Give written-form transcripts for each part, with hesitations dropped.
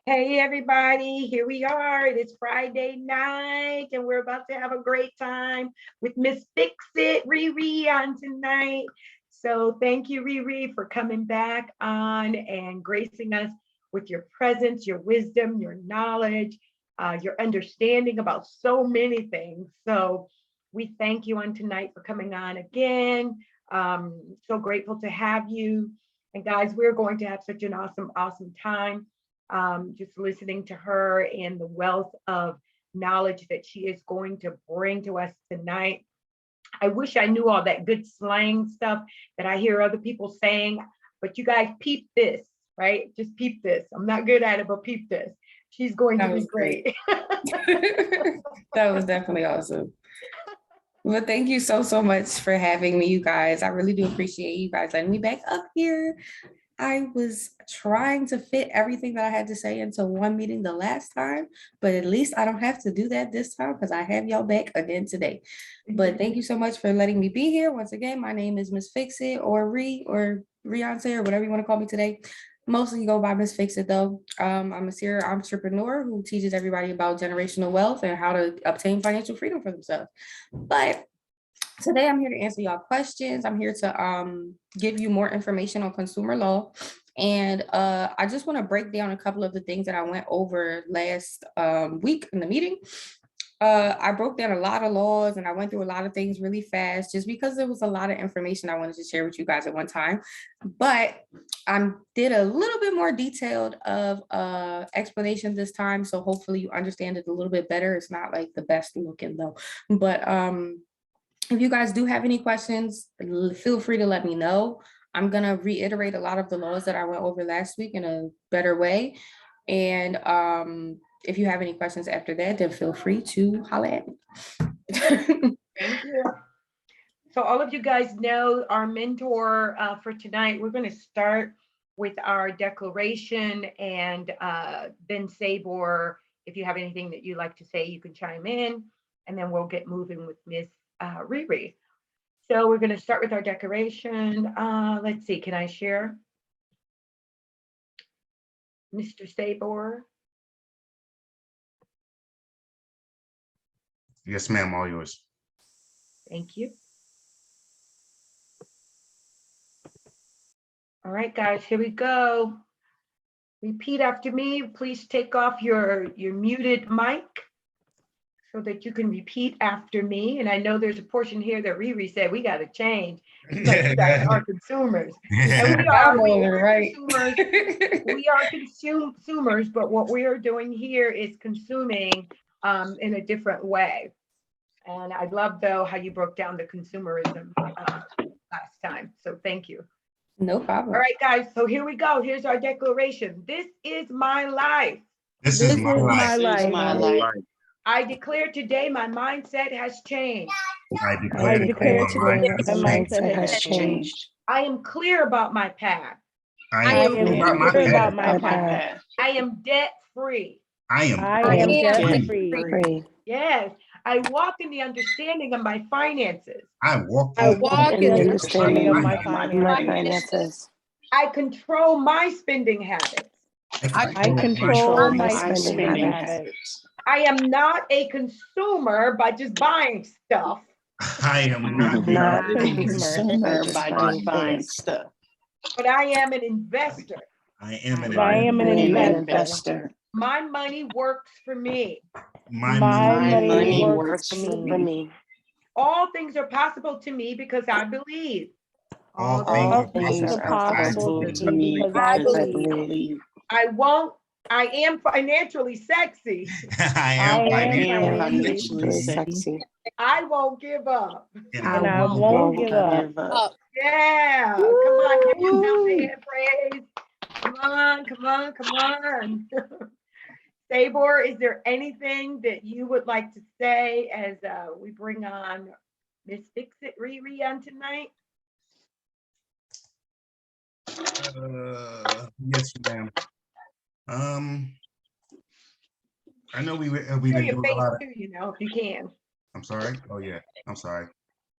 Hey everybody, here we are. It is Friday night and we're about to have a great time with Miss Fix It Riri on tonight. So thank you, Riri, for coming back on and gracing us with your presence, your wisdom, your knowledge, your understanding about so many things. So we thank you on tonight for coming on again. So grateful to have you. And guys, we're going to have such an awesome time just listening to her and the wealth of knowledge that she is going to bring to us tonight. I wish I knew all that good slang stuff that I hear other people saying, but you guys peep this, right? Just peep this. I'm not good at it, but peep this. She's going to be great. That was definitely awesome. Well, thank you so much for having me, you guys. I really do appreciate you guys letting me back up here. I was trying to fit everything that I had to say into one meeting the last time, but at least I don't have to do that this time because I have y'all back again today. But thank you so much for letting me be here. Once again, my name is Miss Fix It or Riyonce or whatever you want to call me today. Mostly go by Miss Fix It though. I'm a serial entrepreneur who teaches everybody about generational wealth and how to obtain financial freedom for themselves. But today I'm here to answer y'all questions. I'm here to give you more information on consumer law. And I just want to break down a couple of the things that I went over last week in the meeting. I broke down a lot of laws and I went through a lot of things really fast just because there was a lot of information I wanted to share with you guys at one time. But I did a little bit more detailed of explanation this time. So hopefully you understand it a little bit better. It's not like the best looking though. But if you guys do have any questions, feel free to let me know. I'm going to reiterate a lot of the laws that I went over last week in a better way. And if you have any questions after that, then feel free to holler at me. Thank you. So all of you guys know our mentor for tonight. We're going to start with our declaration and then Sabor, if you have anything that you'd like to say, you can chime in and then we'll get moving with Miss Riri. So we're going to start with our declaration. Let's see, can I share? Mr. Sabor? Yes, ma'am, all yours. Thank you. All right, guys, here we go. Repeat after me. Please take off your muted mic so that you can repeat after me. And I know there's a portion here that Riri said we got to change because you guys are consumers. And we are consumers. We are consumers, but what we are doing here is consuming in a different way. And I love, though, how you broke down the consumerism last time. So thank you. No problem. All right, guys. So here we go. Here's our declaration. This is my life. This is my life. I declare today my mindset has changed. I declare today my mindset has changed. I am clear about my path. I am clear about my path. I am debt free. I am debt free. Yes. I walk in the understanding of my finances. I walk in the understanding of my finances. I control my spending habits. I control my spending habits. I am not a consumer by just buying stuff. I am not a consumer by buying stuff. But I am an investor. I am an investor. My money works for me. My money works for me. All things are possible to me because I believe. All things are possible to me because I believe. I am financially sexy. I am financially sexy. I won't give up. And I won't give up. Yeah. Come on, give yourself a hand praise. Come on. Sabor, is there anything that you would like to say as we bring on Miss Fix It Riri on tonight? Yes, ma'am. I know we've been doing a lot of, too, if you can. I'm sorry. Oh yeah, I'm sorry.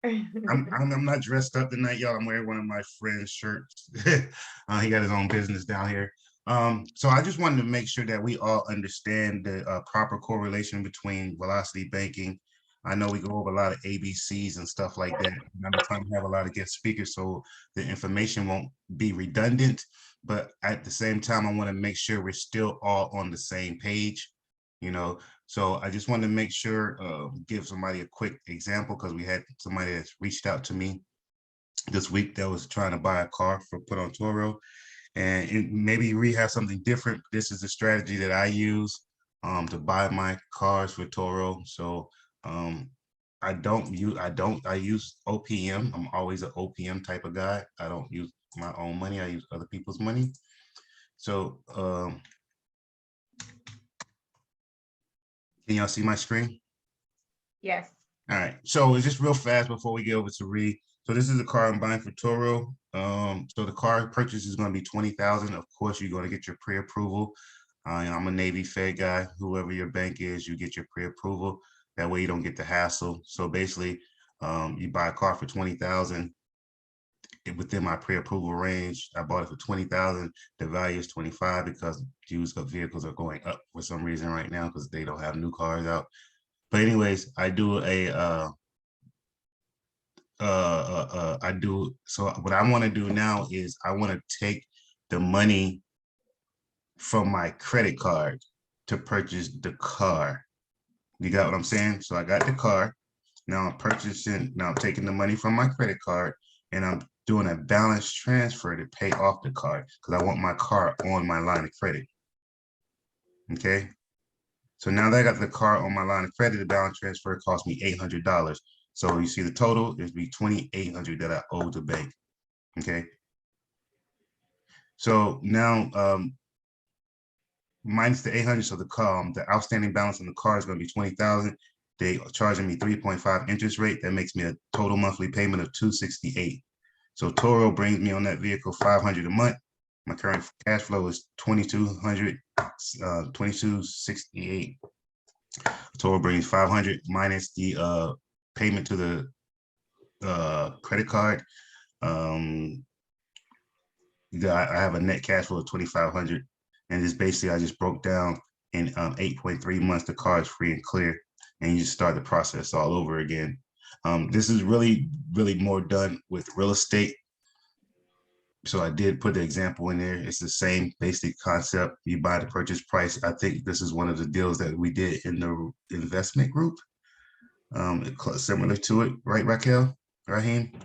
I'm not dressed up tonight, y'all. I'm wearing one of my friend's shirts. He got his own business down here. So I just wanted to make sure that we all understand the proper correlation between velocity banking. I know we go over a lot of ABCs and stuff like that. And I'm trying to have a lot of guest speakers so the information won't be redundant. But at the same time, I want to make sure we're still all on the same page, you know. So I just wanted to make sure, give somebody a quick example, because we had somebody that's reached out to me this week that was trying to buy a car for put on Toro. And maybe we have something different. This is the strategy that I use to buy my cars for Toro. So I use OPM. I'm always an OPM type of guy. I don't use my own money. I use other people's money. So can y'all see my screen? Yes. All right. So it's just real fast before we get over to Reed. So this is the car I'm buying for Toro. So the car purchase is going to be $20,000. Of course, you're going to get your pre-approval. I'm a Navy Fed guy. Whoever your bank is, you get your pre-approval. That way you don't get the hassle. So basically, you buy a car for $20,000 within my pre-approval range. I bought it for $20,000. The value is $25,000 because used vehicles are going up for some reason right now because they don't have new cars out. But anyways, I do so what I want to do now is I want to take the money from my credit card to purchase the car. You got what I'm saying? So I got the car. Now I'm taking the money from my credit card and I'm doing a balance transfer to pay off the car because I want my car on my line of credit. Okay. So now that I got the car on my line of credit, the balance transfer cost me $800. So you see the total is be $2,800 that I owe the bank. Okay. So now minus the 800, so the outstanding balance on the car is going to be 20,000. They are charging me 3.5 interest rate. That makes me a total monthly payment of $268. So Toro brings me on that vehicle $500 a month. My current cash flow is $2,200, $2,268. Toro brings 500 minus the payment to the credit card. I have a net cash flow of 2,500, and this basically I just broke down in 8.3 months. The car is free and clear, and you just start the process all over again. This is really more done with real estate. So I did put the example in there. It's the same basic concept. You buy the purchase price. I think this is one of the deals that we did in the investment group. Similar to it, right, Raquel, Raheem?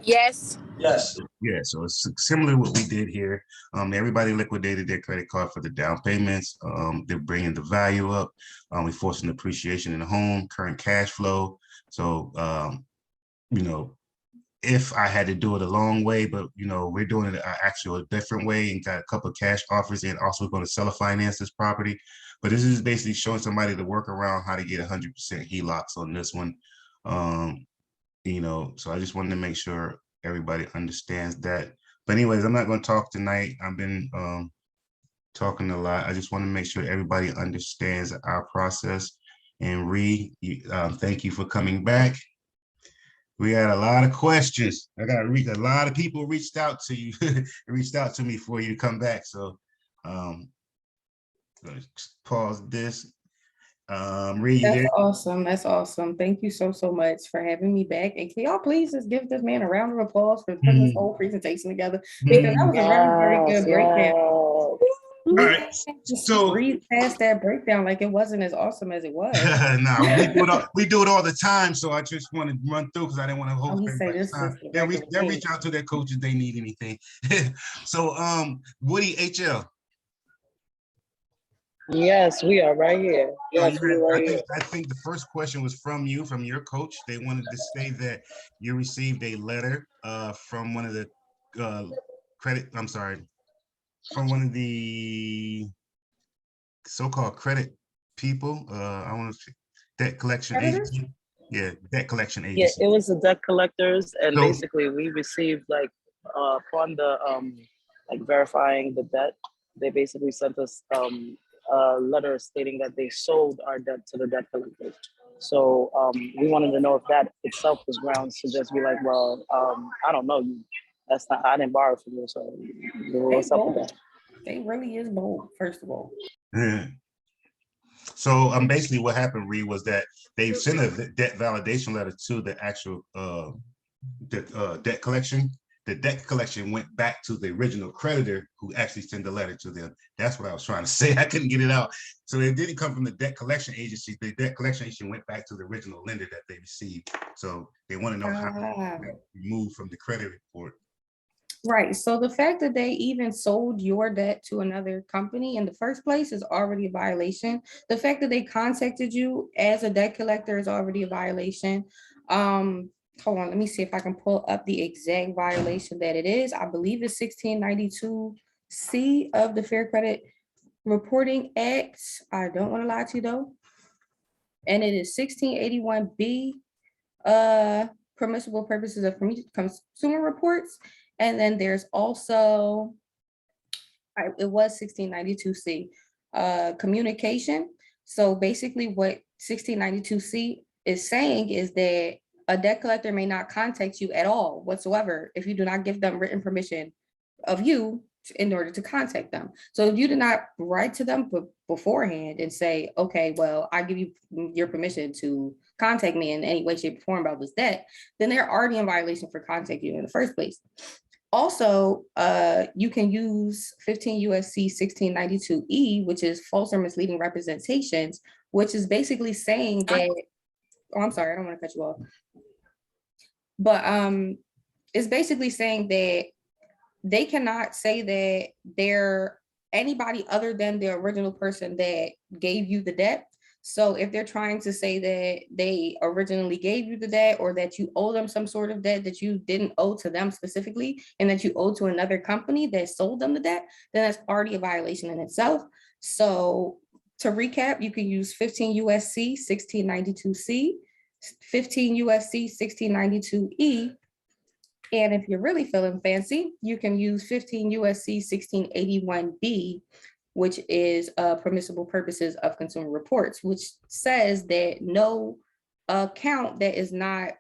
Yes. Yes. Yeah, so it's similar to what we did here. Everybody liquidated their credit card for the down payments. They're bringing the value up. We forcing appreciation in the home, current cash flow. So, you know, if I had to do it a long way, but you know, we're doing it actually a different way and got a couple of cash offers and also going to sell or finance this property. But this is basically showing somebody the workaround how to get 100% HELOCs on this one. You know, so I just wanted to make sure everybody understands that. But anyways, I'm not going to talk tonight. I've been talking a lot. I just want to make sure everybody understands our process. And thank you for coming back. We had a lot of questions. I got a lot of people reached out to you, reached out to me for you to come back. So let's pause this. Reed, That's awesome. That's awesome. Thank you so much for having me back. And can y'all please just give this man a round of applause for putting this whole presentation together? Because that was a very good breakdown. All right. Just So breathe past that breakdown like it wasn't as awesome as it was. No, we do it all the time. So I just want to run through because I didn't want to hold everybody's time. They'll reach out to their coaches if they need anything. So Woody HL. Yes, we are right here. Yes, I think the first question was from your coach. They wanted to say that you received a letter from one of the from one of the so-called credit people. I want to say debt collection agency. Yeah, debt collection agency. Yeah, it was the debt collectors, and basically we received like upon the like verifying the debt, they basically sent us a letter stating that they sold our debt to the debt collectors. So we wanted to know if that itself was grounds to just be like, well, I don't know, that's not, I didn't borrow from you, so what's up with that? They really is bold, first of all. So basically what happened, Ree, was that they sent a debt validation letter to the actual debt collection. The debt collection went back to the original creditor who actually sent the letter to them. That's what I was trying to say. I couldn't get it out. So it didn't come from the debt collection agency. The debt collection agency went back to the original lender that they received. So they want to know how it removed from the credit report. Right. So the fact that they even sold your debt to another company in the first place is already a violation. The fact that they contacted you as a debt collector is already a violation. Hold on, let me see if I can pull up the exact violation that it is. I believe it's 1692C of the Fair Credit Reporting Act. I don't want to lie to you though. And it is 1681B, permissible purposes of consumer reports. And then there's also, it was 1692C, communication. So basically what 1692C is saying is that a debt collector may not contact you at all whatsoever if you do not give them written permission of you in order to contact them. So if you do not write to them beforehand and say, okay, well, I give you your permission to contact me in any way, shape, or form about this debt, then they're already in violation for contacting you in the first place. Also, you can use 15 USC 1692E, which is false or misleading representations, which is basically saying that, oh, I'm sorry, I don't want to cut you off. But it's basically saying that they cannot say that they're anybody other than the original person that gave you the debt. So if they're trying to say that they originally gave you the debt or that you owe them some sort of debt that you didn't owe to them specifically and that you owe to another company that sold them the debt, then that's already a violation in itself. So to recap, you can use 15 USC 1692C, 15 USC 1692E, and if you're really feeling fancy, you can use 15 USC 1681B, which is permissible purposes of consumer reports, which says that no account that is not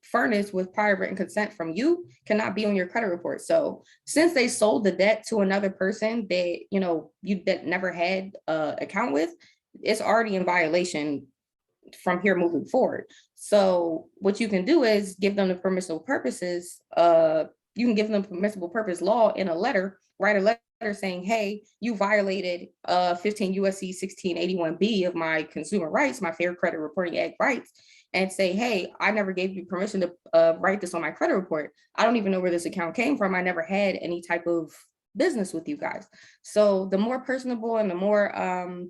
furnished with prior written consent from you cannot be on your credit report. So since they sold the debt to another person that you that never had an account with, it's already in violation from here moving forward. So what you can do is give them the permissible purposes. You can give them permissible purpose law in a letter, write a letter saying, hey, you violated 15 USC 1681B of my consumer rights, my Fair Credit Reporting Act rights, and say, hey, I never gave you permission to write this on my credit report. I don't even know where this account came from. I never had any type of business with you guys. So the more personable and the more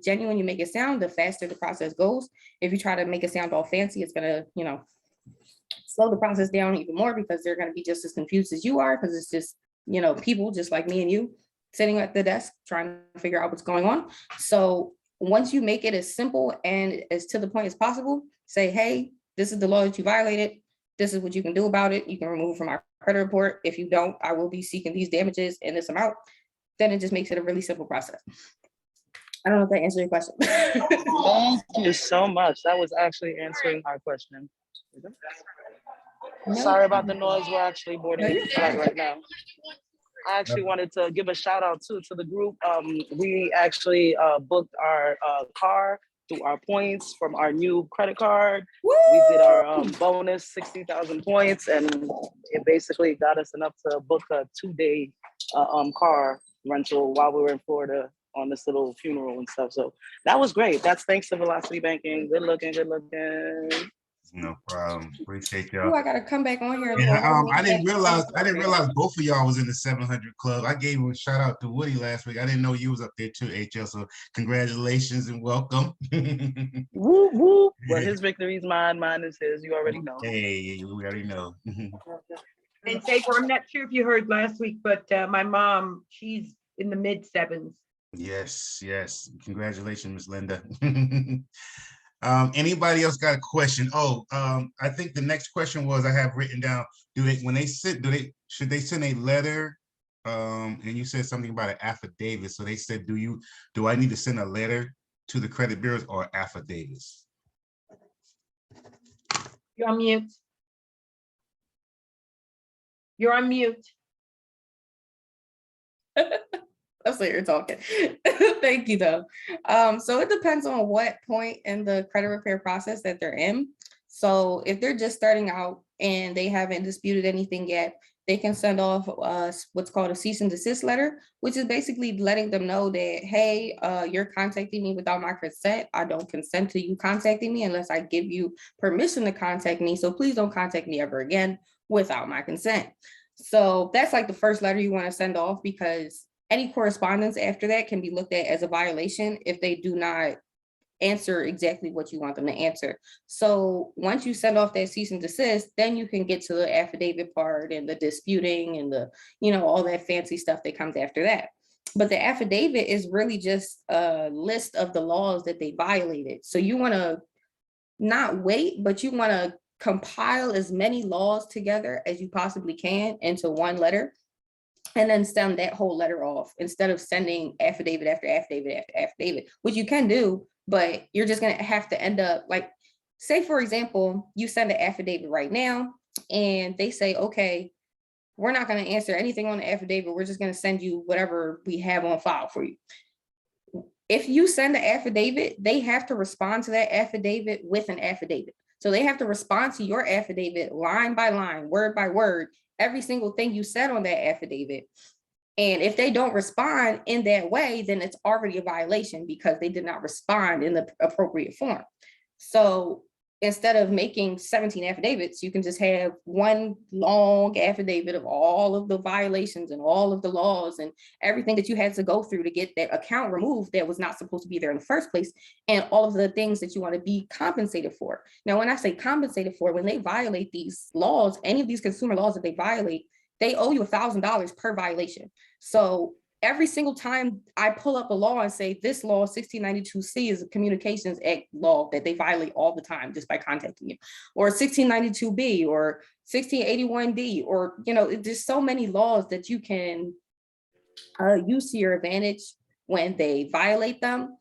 genuine you make it sound, the faster the process goes. If you try to make it sound all fancy, it's gonna, slow the process down even more because they're gonna be just as confused as you are, because it's just, people just like me and you sitting at the desk trying to figure out what's going on. So once you make it as simple and as to the point as possible, say, hey, this is the law that you violated. This is what you can do about it. You can remove from our credit report. If you don't, I will be seeking these damages in this amount. Then it just makes it a really simple process. I don't know if that answered your question. Thank you so much. That was actually answering our question. No. Sorry about the noise. We're actually boarding a flight right now. I actually wanted to give a shout out to the group. We actually booked our car through our points from our new credit card. Woo! We did our bonus 60,000 points, and it basically got us enough to book a 2-day car rental while we were in Florida on this little funeral and stuff. So that was great. That's thanks to Velocity Banking. Good looking, good looking. No problem. Appreciate y'all. Oh, I gotta come back on here. Yeah, I didn't realize both of y'all was in the 700 club. I gave a shout out to Woody last week. I didn't know you was up there too, HL. So congratulations and welcome. Woo woo. Well, his victory is mine. Mine is his. You already know. Hey, we already know. And Safer, I'm not sure if you heard last week, but my mom, she's in the mid 7s. Yes. Congratulations, Miss Linda. Anybody else got a question? I think the next question was I have written down, should they send a letter? And you said something about an affidavit. So they said, do I need to send a letter to the credit bureaus or affidavits? You're on mute. You're on mute. That's what you're talking. Thank you though. So it depends on what point in the credit repair process that they're in. So if they're just starting out and they haven't disputed anything yet, they can send off what's called a cease and desist letter, which is basically letting them know that, hey, you're contacting me without my consent. I don't consent to you contacting me unless I give you permission to contact me. So please don't contact me ever again without my consent. So that's like the first letter you want to send off, because any correspondence after that can be looked at as a violation if they do not answer exactly what you want them to answer. So once you send off that cease and desist, then you can get to the affidavit part and the disputing and the, all that fancy stuff that comes after that. But the affidavit is really just a list of the laws that they violated. So you want to not wait, but you want to compile as many laws together as you possibly can into one letter, and then send that whole letter off instead of sending affidavit after affidavit after affidavit, which you can do, but you're just going to have to end up like, say, for example, you send an affidavit right now and they say, okay, we're not going to answer anything on the affidavit. We're just going to send you whatever we have on file for you. If you send the affidavit, they have to respond to that affidavit with an affidavit. So they have to respond to your affidavit line by line, word by word, every single thing you said on that affidavit. And if they don't respond in that way, then it's already a violation because they did not respond in the appropriate form. So instead of making 17 affidavits, you can just have one long affidavit of all of the violations and all of the laws and everything that you had to go through to get that account removed that was not supposed to be there in the first place, and all of the things that you want to be compensated for. Now, when I say compensated for, when they violate these laws, any of these consumer laws that they violate, they owe you $1,000 per violation. So every single time I pull up a law and say this law 1692C is a Communications Act law that they violate all the time just by contacting you, or 1692B or 1681D, or there's so many laws that you can use to your advantage when they violate them,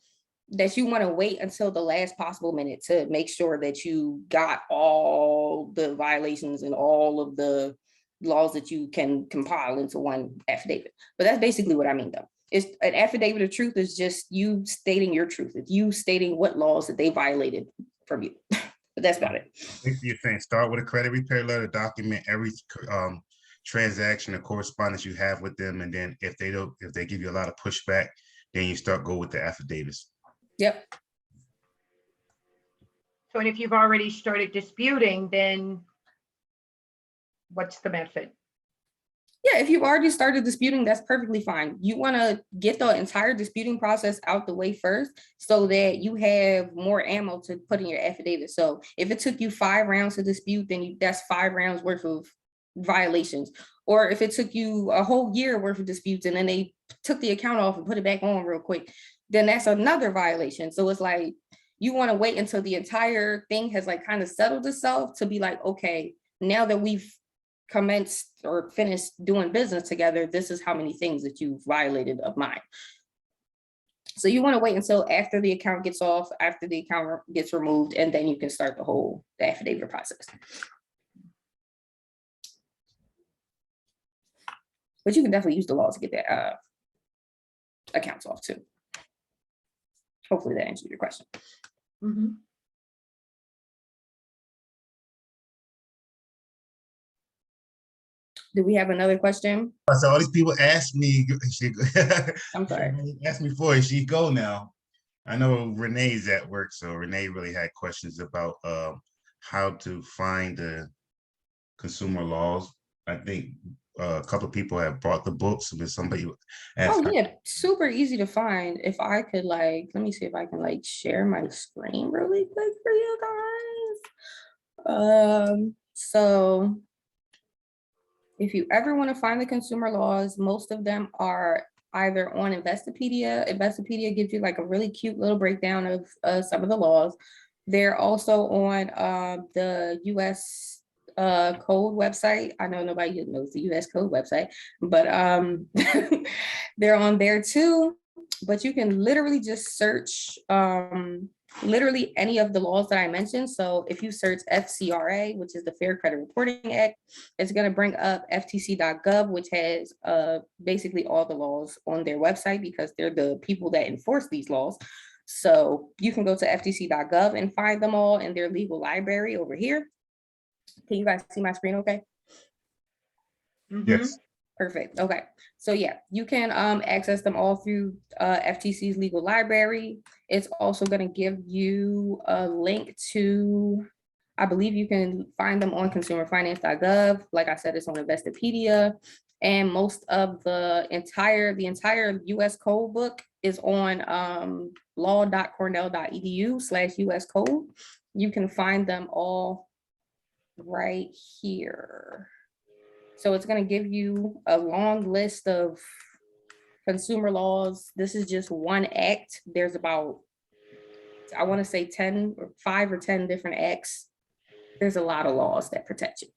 that you want to wait until the last possible minute to make sure that you got all the violations and all of the laws that you can compile into one affidavit. But that's basically what I mean though. It's an affidavit of truth is just you stating your truth. It's you stating what laws that they violated from you. But that's about it. You're saying start with a credit repair letter, document every transaction or correspondence you have with them, and then if they give you a lot of pushback, then you go with the affidavits. Yep. So, and if you've already started disputing, then what's the method? Yeah, if you've already started disputing, that's perfectly fine. You want to get the entire disputing process out the way first so that you have more ammo to put in your affidavit. So if it took you 5 rounds to dispute, then that's 5 rounds worth of violations. Or if it took you a whole year worth of disputes and then they took the account off and put it back on real quick, then that's another violation. So it's like, you want to wait until the entire thing has like kind of settled itself to be like, okay, now that we've commenced or finished doing business together, this is how many things that you've violated of mine. So you want to wait until after the account gets off, after the account gets removed, and then you can start the affidavit process. But you can definitely use the laws to get that accounts off too. Hopefully that answers your question. Mm-hmm. Do we have another question? So all these people ask me, I'm sorry. Ask me for it. She go now. I know Renee's at work, so Renee really had questions about how to find the consumer laws. I think a couple of people have bought the books, but somebody asked. Oh yeah, super easy to find. If I could let me see if I can share my screen really quick for you guys. So if you ever want to find the consumer laws, most of them are either on Investopedia. Investopedia gives you a really cute little breakdown of some of the laws. They're also on the US code website. I know nobody knows the US code website, but they're on there too. But you can literally just search literally any of the laws that I mentioned. So if you search FCRA, which is the Fair Credit Reporting Act, it's going to bring up ftc.gov, which has basically all the laws on their website because they're the people that enforce these laws. So you can go to ftc.gov and find them all in their legal library over here. Can you guys see my screen okay? Yes. Perfect. Okay. So yeah, you can access them all through FTC's legal library. It's also going to give you a link to, I believe you can find them on consumerfinance.gov. Like I said, it's on Investopedia. And most of the entire US code book is on law.cornell.edu/US code. You can find them all right here. So it's going to give you a long list of consumer laws. This is just one act. There's about, I want to say 5 or 10 different acts. There's a lot of laws that protect you.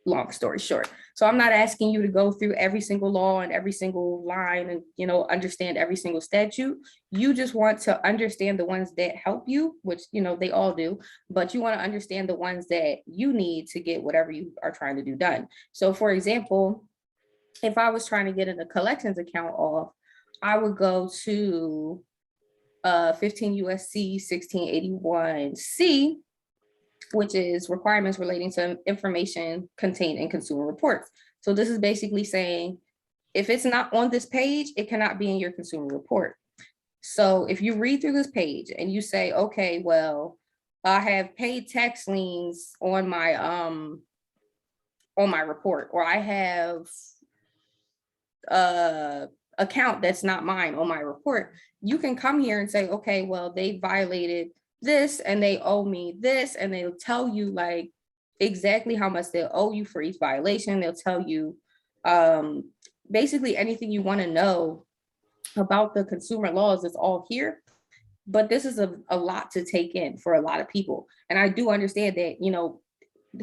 Long story short. So I'm not asking you to go through every single law and every single line and, you know, understand every single statute. You just want to understand the ones that help you, which, you know, they all do, but you want to understand the ones that you need to get whatever you are trying to do done. So for example, if I was trying to get in a collections account off, I would go to 15 USC 1681C, which is requirements relating to information contained in consumer reports. So this is basically saying, if it's not on this page, it cannot be in your consumer report. So if you read through this page and you say, okay, well, I have paid tax liens on my report, or I have account that's not mine on my report, you can come here and say, okay, well, they violated this and they owe me this, and they'll tell you like exactly how much they'll owe you for each violation. They'll tell you basically anything you want to know about the consumer laws is all here. But this is a lot to take in for a lot of people. And I do understand that, you know,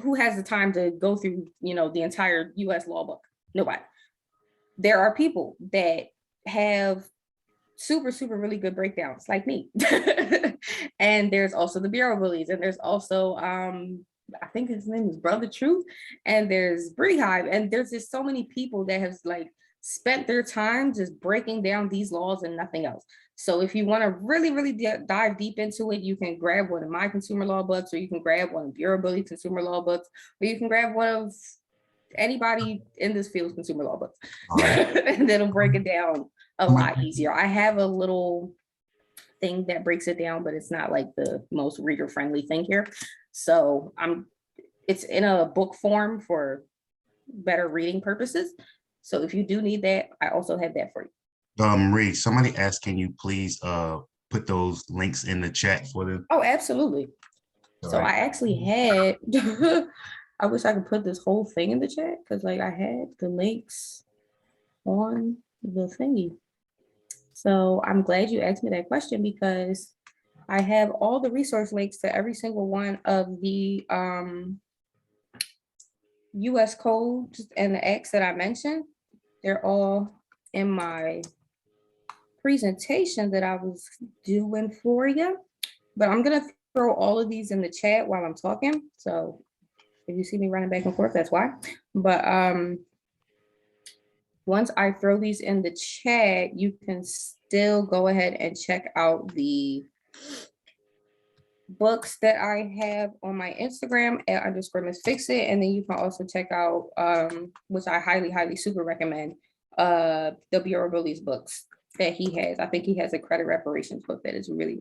who has the time to go through, you know, the entire US law book? Nobody. There are people that have super really good breakdowns like me. And there's also the Bureau Bullies, and there's also I think his name is Brother Truth, and there's Bree Hive, and there's just so many people that have like spent their time just breaking down these laws and nothing else. So if you want to really dive deep into it, you can grab one of my consumer law books, or you can grab one of Bureau Bully consumer law books, or you can grab one of anybody in this field's consumer law books. And that'll break it down a lot easier. I have a little thing that breaks it down, but it's not like the most reader friendly thing here. So it's in a book form for better reading purposes. So if you do need that, I also have that for you. Ree, somebody asked, can you please put those links in the chat for them? Oh, absolutely. So I actually had, I wish I could put this whole thing in the chat because like I had the links on the thingy. So I'm glad you asked me that question because I have all the resource links to every single one of the US codes and the acts that I mentioned. They're all in my presentation that I was doing for you. But I'm gonna throw all of these in the chat while I'm talking. So if you see me running back and forth, that's why. But once I throw these in the chat, you can still go ahead and check out the books that I have on my Instagram at _MissFixit. And then you can also check out, which I highly super recommend, the Bureau Bullies books that he has. I think he has a credit reparations book that is really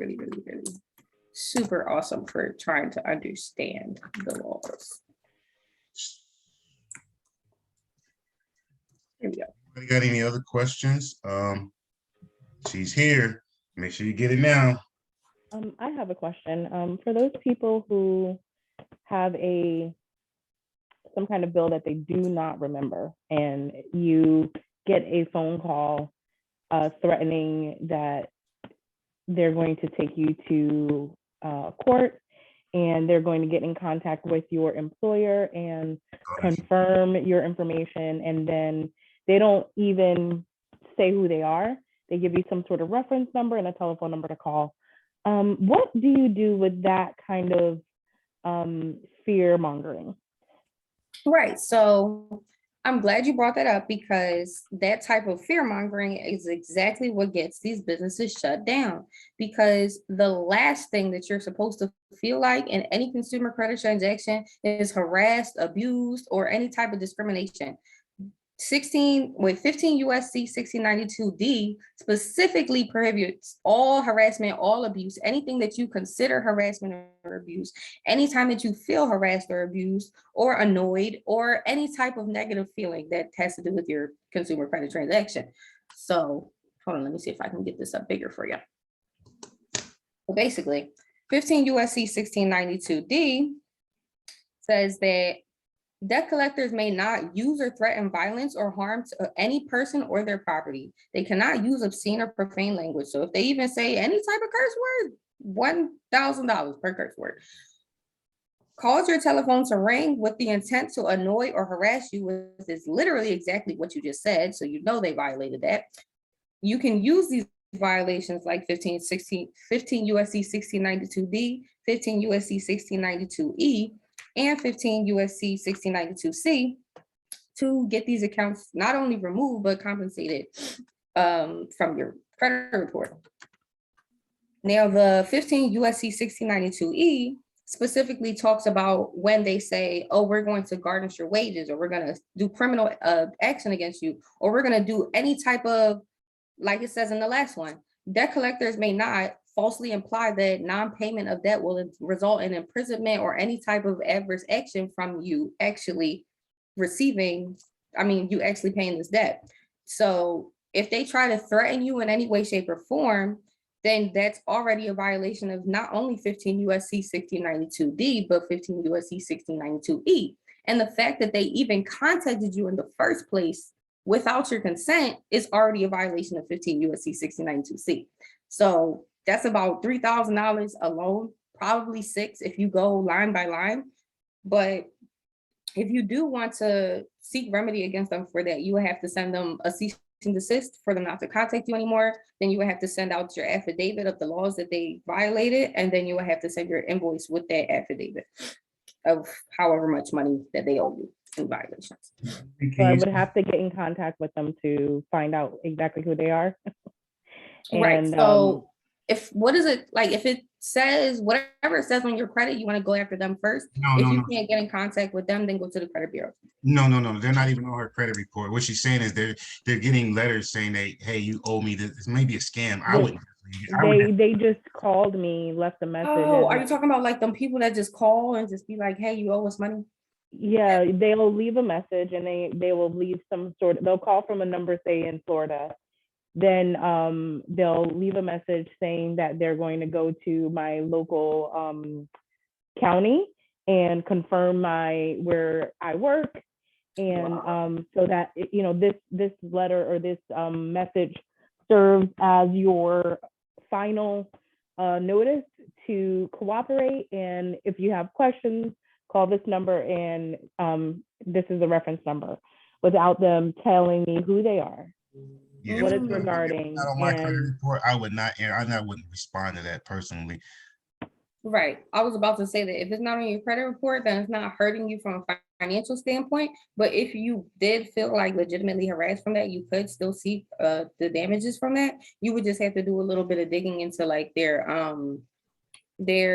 super awesome for trying to understand the laws. Here we go. Anybody got any other questions? She's here. Make sure you get it now. I have a question. For those people who have some kind of bill that they do not remember, and you get a phone call threatening that they're going to take you to court, and they're going to get in contact with your employer and confirm your information, and then they don't even say who they are. They give you some sort of reference number and a telephone number to call. What do you do with that kind of fear mongering? Right. So I'm glad you brought that up because that type of fear mongering is exactly what gets these businesses shut down. Because the last thing that you're supposed to feel like in any consumer credit transaction is harassed, abused, or any type of discrimination. 15 USC 1692D specifically prohibits all harassment, all abuse, anything that you consider harassment or abuse, anytime that you feel harassed or abused or annoyed or any type of negative feeling that has to do with your consumer credit transaction. So hold on, let me see if I can get this up bigger for you. So basically, 15 USC 1692D says that debt collectors may not use or threaten violence or harm to any person or their property. They cannot use obscene or profane language. So if they even say any type of curse word, $1,000 per curse word. Cause your telephone to ring with the intent to annoy or harass you, which is literally exactly what you just said. So you know they violated that. You can use these violations like 15 USC 1692D, 15 USC 1692E, and 15 USC 1692C to get these accounts not only removed, but compensated from your credit report. Now, the 15 USC 1692E specifically talks about when they say, oh, we're going to garnish your wages, or we're going to do criminal action against you, or we're going to do any type of, like it says in the last one, debt collectors may not falsely imply that non-payment of debt will result in imprisonment or any type of adverse action from you actually receiving, you actually paying this debt. So if they try to threaten you in any way, shape, or form, then that's already a violation of not only 15 USC 1692D, but 15 USC 1692E. And the fact that they even contacted you in the first place without your consent is already a violation of 15 USC 1692C. So that's about $3,000 alone, probably $6,000 if you go line by line. But if you do want to seek remedy against them for that, you would have to send them a cease and desist for them not to contact you anymore. Then you would have to send out your affidavit of the laws that they violated, and then you would have to send your invoice with that affidavit of however much money that they owe you in violations. So I would have to get in contact with them to find out exactly who they are. And, right. So if it says whatever it says on your credit, you want to go after them first. If you can't get in contact with them, then go to the credit bureau. No, they're not even on her credit report. What she's saying is they're getting letters saying hey, you owe me this. This may be a scam. They just called me, left a message. Oh, are you talking about like them people that just call and just be like, hey, you owe us money? Yeah, they'll leave a message and they will leave they'll call from a number, say in Florida. Then they'll leave a message saying that they're going to go to my local county and confirm where I work. And so that, this letter or this message serves as your final notice to cooperate. And if you have questions, call this number, and this is the reference number, without them telling me who they are. Yeah, what it's regarding. Not on my credit report, I wouldn't respond to that personally. Right. I was about to say that if it's not on your credit report, then it's not hurting you from a financial standpoint. But if you did feel like legitimately harassed from that, you could still seek the damages from that. You would just have to do a little bit of digging into like their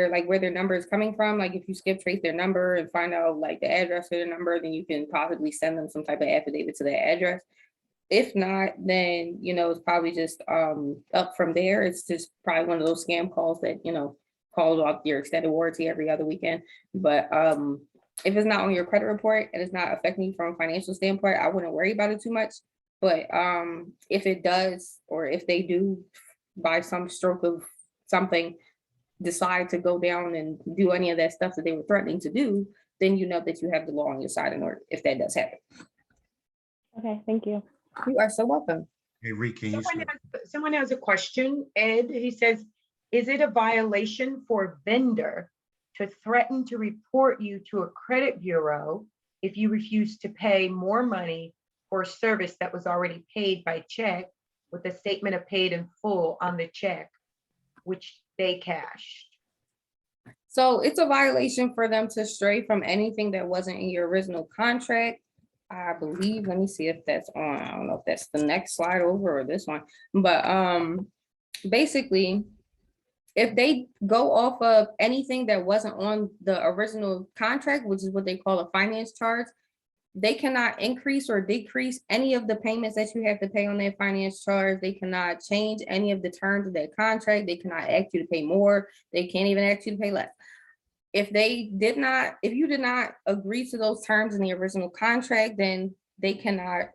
like where their number is coming from. Like if you skip trace their number and find out like the address of their number, then you can possibly send them some type of affidavit to that address. If not, then, it's probably just up from there. It's just probably one of those scam calls that, calls off your extended warranty every other weekend. But if it's not on your credit report and it's not affecting you from a financial standpoint, I wouldn't worry about it too much. But if it does, or if they do by some stroke of something, decide to go down and do any of that stuff that they were threatening to do, then you know that you have the law on your side in order if that does happen. Okay, thank you. You are so welcome. Hey, Rick, someone has a question. Ed, he says, is it a violation for a vendor to threaten to report you to a credit bureau if you refuse to pay more money for a service that was already paid by check with a statement of paid in full on the check? which they cashed. So it's a violation for them to stray from anything that wasn't in your original contract. I believe, let me see if that's on, I don't know if that's the next slide over or this one, but basically, if they go off of anything that wasn't on the original contract, which is what they call a finance charge, they cannot increase or decrease any of the payments that you have to pay on their finance charge. They cannot change any of the terms of that contract. They cannot ask you to pay more. They can't even ask you to pay less. If you did not agree to those terms in the original contract, then they cannot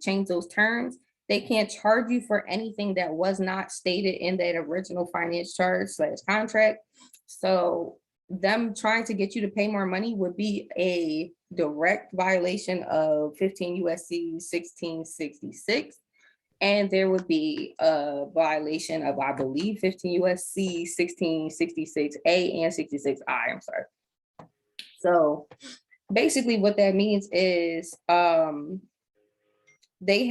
change those terms. They can't charge you for anything that was not stated in that original finance charge / contract. So them trying to get you to pay more money would be a direct violation of 15 USC 1666. And there would be a violation of, I believe, 15 USC 1666A and 66I, I'm sorry. So basically what that means is they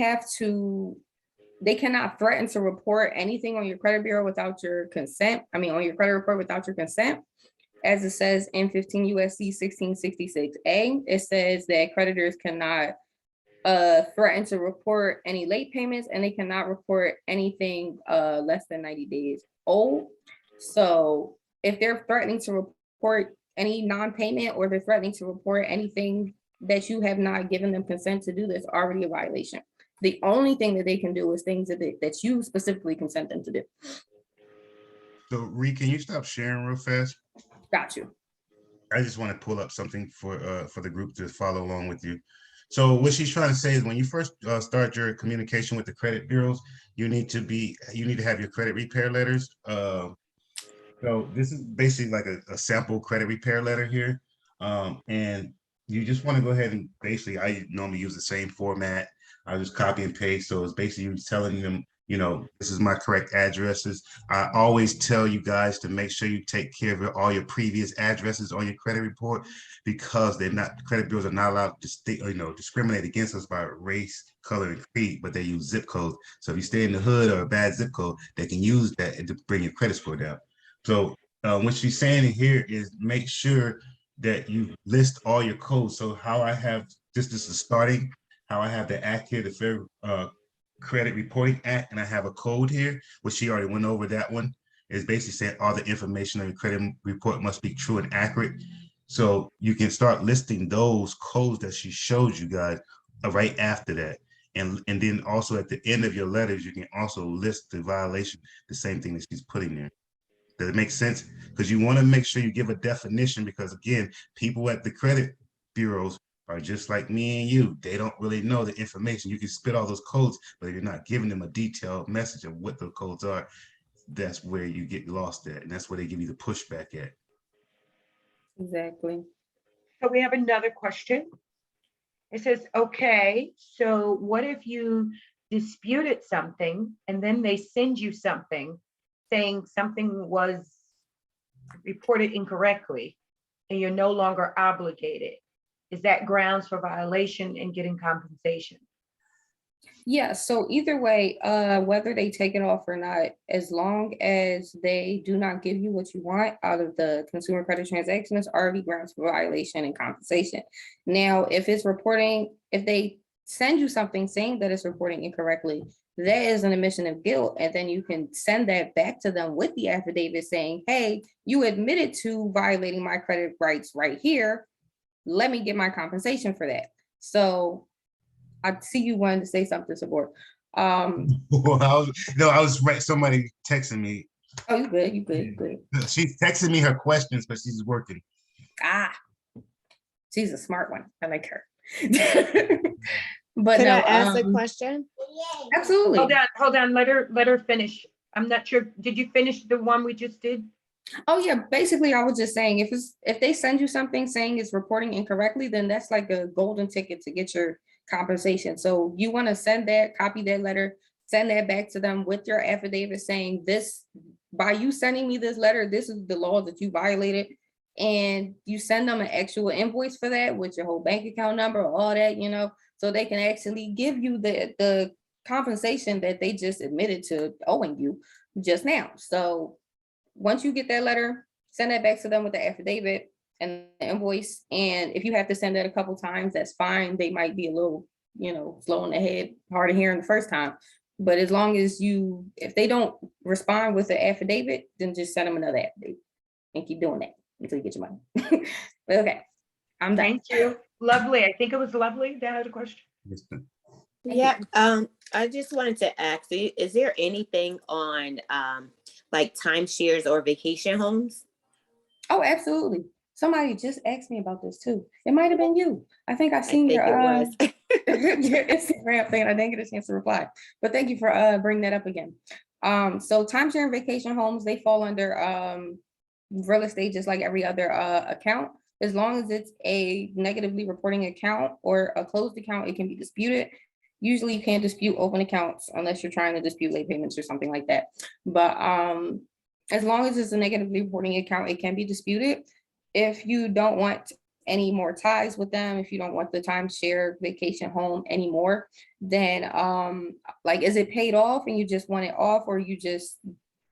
cannot threaten to report anything on your credit bureau without your consent. On your credit report without your consent. As it says in 15 USC 1666A, it says that creditors cannot threaten to report any late payments, and they cannot report anything less than 90 days old. So if they're threatening to report any non-payment, or they're threatening to report anything that you have not given them consent to do, that's already a violation. The only thing that they can do is things that you specifically consent them to do. So Ree, can you stop sharing real fast? Got you. I just want to pull up something for the group to follow along with you. So what she's trying to say is, when you first start your communication with the credit bureaus, you need to have your credit repair letters. So this is basically like a sample credit repair letter here. And you just want to go ahead and basically, I normally use the same format. I just copy and paste. So it's basically you telling them, this is my correct addresses. I always tell you guys to make sure you take care of all your previous addresses on your credit report, because credit bureaus are not allowed to discriminate against us by race, color, and creed, but they use zip codes. So if you stay in the hood or a bad zip code, they can use that to bring your credit score down. So what she's saying in here is, make sure that you list all your codes. So how I have this is starting, how I have the act here, the Fair Credit Reporting Act, and I have a code here, which she already went over. That one is basically saying all the information on your credit report must be true and accurate. So you can start listing those codes that she showed you guys right after that. And then also at the end of your letters, you can also list the violation, the same thing that she's putting there. Does it make sense? Because you want to make sure you give a definition, because again, people at the credit bureaus are just like me and you. They don't really know the information. You can spit all those codes, but if you're not giving them a detailed message of what the codes are, that's where you get lost at. And that's where they give you the pushback at. Exactly. So we have another question. It says, okay, so what if you disputed something and then they send you something saying something was reported incorrectly and you're no longer obligated? Is that grounds for violation and getting compensation? Yeah, so either way, whether they take it off or not, as long as they do not give you what you want out of the consumer credit transaction, it's already grounds for violation and compensation. Now, if they send you something saying that it's reporting incorrectly, that is an admission of guilt. And then you can send that back to them with the affidavit saying, hey, you admitted to violating my credit rights right here. Let me get my compensation for that. So I see you wanted to say something, Support. I was right. Somebody texting me. Oh, you good. She's texting me her questions, but she's working. She's a smart one. I like her. But could I ask a question? Absolutely. Hold on. Let her finish. I'm not sure. Did you finish the one we just did? Oh yeah. Basically, I was just saying, if they send you something saying it's reporting incorrectly, then that's like a golden ticket to get your compensation. So you want to send that, copy that letter, send that back to them with your affidavit saying, this, by you sending me this letter, this is the law that you violated. And you send them an actual invoice for that with your whole bank account number, all that, so they can actually give you the compensation that they just admitted to owing you just now. So once you get that letter, send that back to them with the affidavit and the invoice. And if you have to send that a couple times, that's fine. They might be a little, slow in the head, hard of hearing the first time. But as long as if they don't respond with the affidavit, then just send them another affidavit and keep doing that until you get your money. But okay, I'm done. Thank you. Lovely. I think it was Lovely that had a question. Yeah, I just wanted to ask, is there anything on like timeshares or vacation homes? Oh, absolutely. Somebody just asked me about this too. It might have been you. I think I seen your your Instagram thing. I didn't get a chance to reply, but thank you for bringing that up again. So timeshare and vacation homes, they fall under real estate just like every other account. As long as it's a negatively reporting account or a closed account, it can be disputed. Usually you can't dispute open accounts unless you're trying to dispute late payments or something like that. But as long as it's a negatively reporting account, it can be disputed. If you don't want any more ties with them, if you don't want the timeshare vacation home anymore, then like, is it paid off and you just want it off, or you just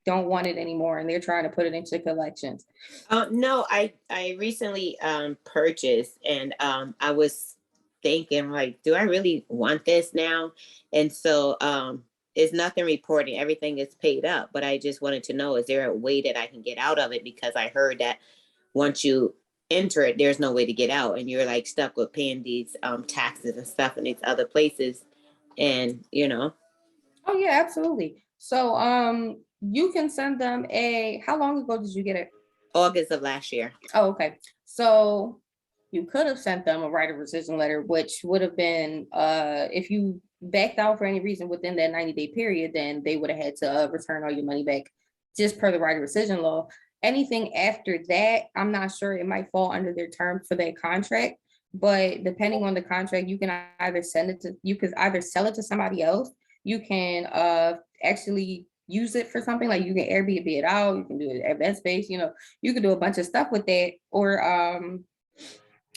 don't want it anymore and they're trying to put it into collections? No, I recently purchased, and I was thinking, like, do I really want this now? And so it's nothing reporting, everything is paid up, but I just wanted to know, is there a way that I can get out of it? Because I heard that once you enter it, there's no way to get out, and you're like stuck with paying these taxes and stuff in these other places. And Oh yeah, absolutely. So you can send them how long ago did you get it? August of last year. Oh, okay. So you could have sent them a right of rescission letter, which would have been, if you backed out for any reason within that 90-day period, then they would have had to return all your money back just per the right of rescission law. Anything after that, I'm not sure, it might fall under their term for that contract, but depending on the contract, you could either sell it to somebody else. You can actually use it for something, like you can Airbnb it out, you can do it at event space, you can do a bunch of stuff with that, or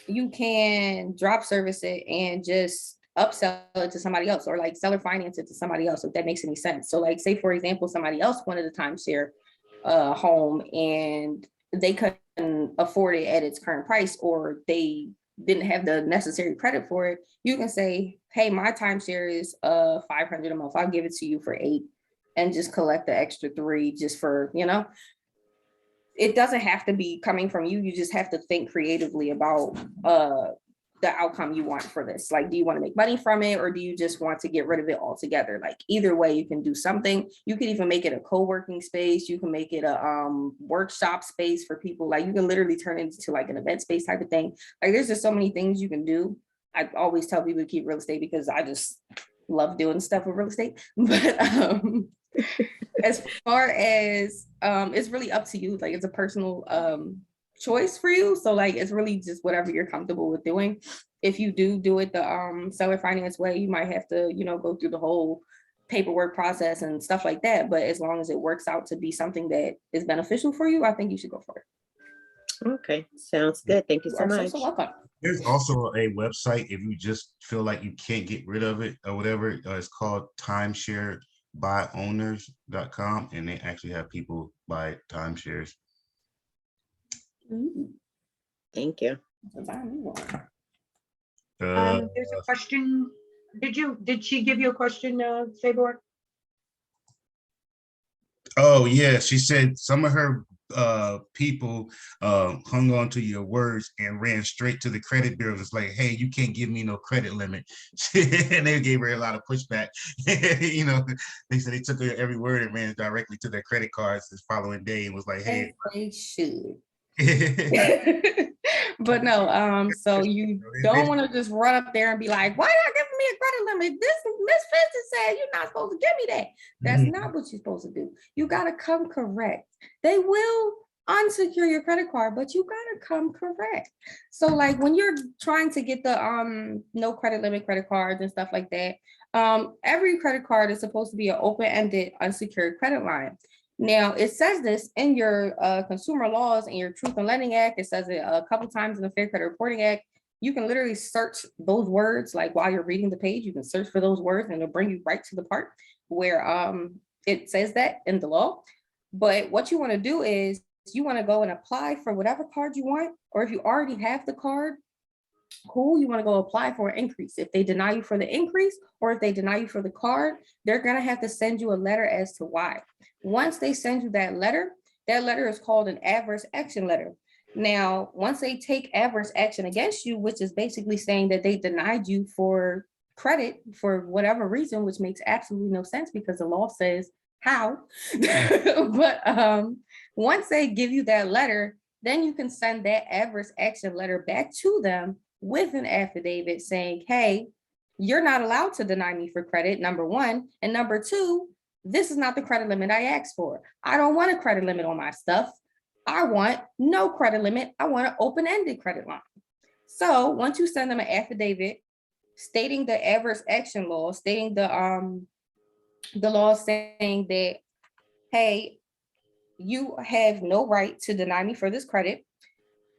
you can drop service it and just upsell it to somebody else, or like seller finance it to somebody else, if that makes any sense. So like, say for example, somebody else wanted a timeshare home and they couldn't afford it at its current price, or they didn't have the necessary credit for it, you can say, hey, my timeshare is $500 a month, I'll give it to you for $8 and just collect the extra $3 just for, it doesn't have to be coming from you. You just have to think creatively about the outcome you want for this. Like, do you want to make money from it, or do you just want to get rid of it altogether? Like, either way, you can do something. You could even make it a co-working space. You can make it a workshop space for people. Like, you can literally turn it into like an event space type of thing. Like, there's just so many things you can do. I always tell people to keep real estate because I just love doing stuff with real estate. But as far as it's really up to you. Like, it's a personal choice for you. So like, it's really just whatever you're comfortable with doing. If you do it the seller finance way, you might have to, go through the whole paperwork process and stuff like that. But as long as it works out to be something that is beneficial for you, I think you should go for it. Okay, sounds good. Thank you so much. So welcome. There's also a website if you just feel like you can't get rid of it or whatever. It's called timesharebyowners.com, and they actually have people buy timeshares. Thank you. There's a question. Did she give you a question, Sabor? Oh yeah, she said some of her people hung on to your words and ran straight to the credit bureaus. It's like, hey, you can't give me no credit limit. And they gave her a lot of pushback. They said they took her every word and ran directly to their credit cards the following day and was like, hey, they should. But no, so you don't want to just run up there and be like, why are you giving me a credit limit? This Miss Fenty said you're not supposed to give me that. That's not what you're supposed to do. You got to come correct. They will unsecure your credit card, but you got to come correct. So like, when you're trying to get the no credit limit credit cards and stuff like that, every credit card is supposed to be an open-ended unsecured credit line. Now, it says this in your consumer laws and your Truth in Lending Act. It says it a couple times in the Fair Credit Reporting Act. You can literally search those words, like while you're reading the page, you can search for those words and it'll bring you right to the part where it says that in the law. But what you want to do is you want to go and apply for whatever card you want, or if you already have the card, cool, you want to go apply for an increase. If they deny you for the increase, or if they deny you for the card, they're going to have to send you a letter as to why. Once they send you that letter is called an adverse action letter. Now, once they take adverse action against you, which is basically saying that they denied you for credit for whatever reason, which makes absolutely no sense because the law says how. But once they give you that letter, then you can send that adverse action letter back to them with an affidavit saying, hey, you're not allowed to deny me for credit, number one. And number two, this is not the credit limit I asked for. I don't want a credit limit on my stuff. I want no credit limit. I want an open-ended credit line. So once you send them an affidavit stating the adverse action law, stating the law saying that, hey, you have no right to deny me for this credit,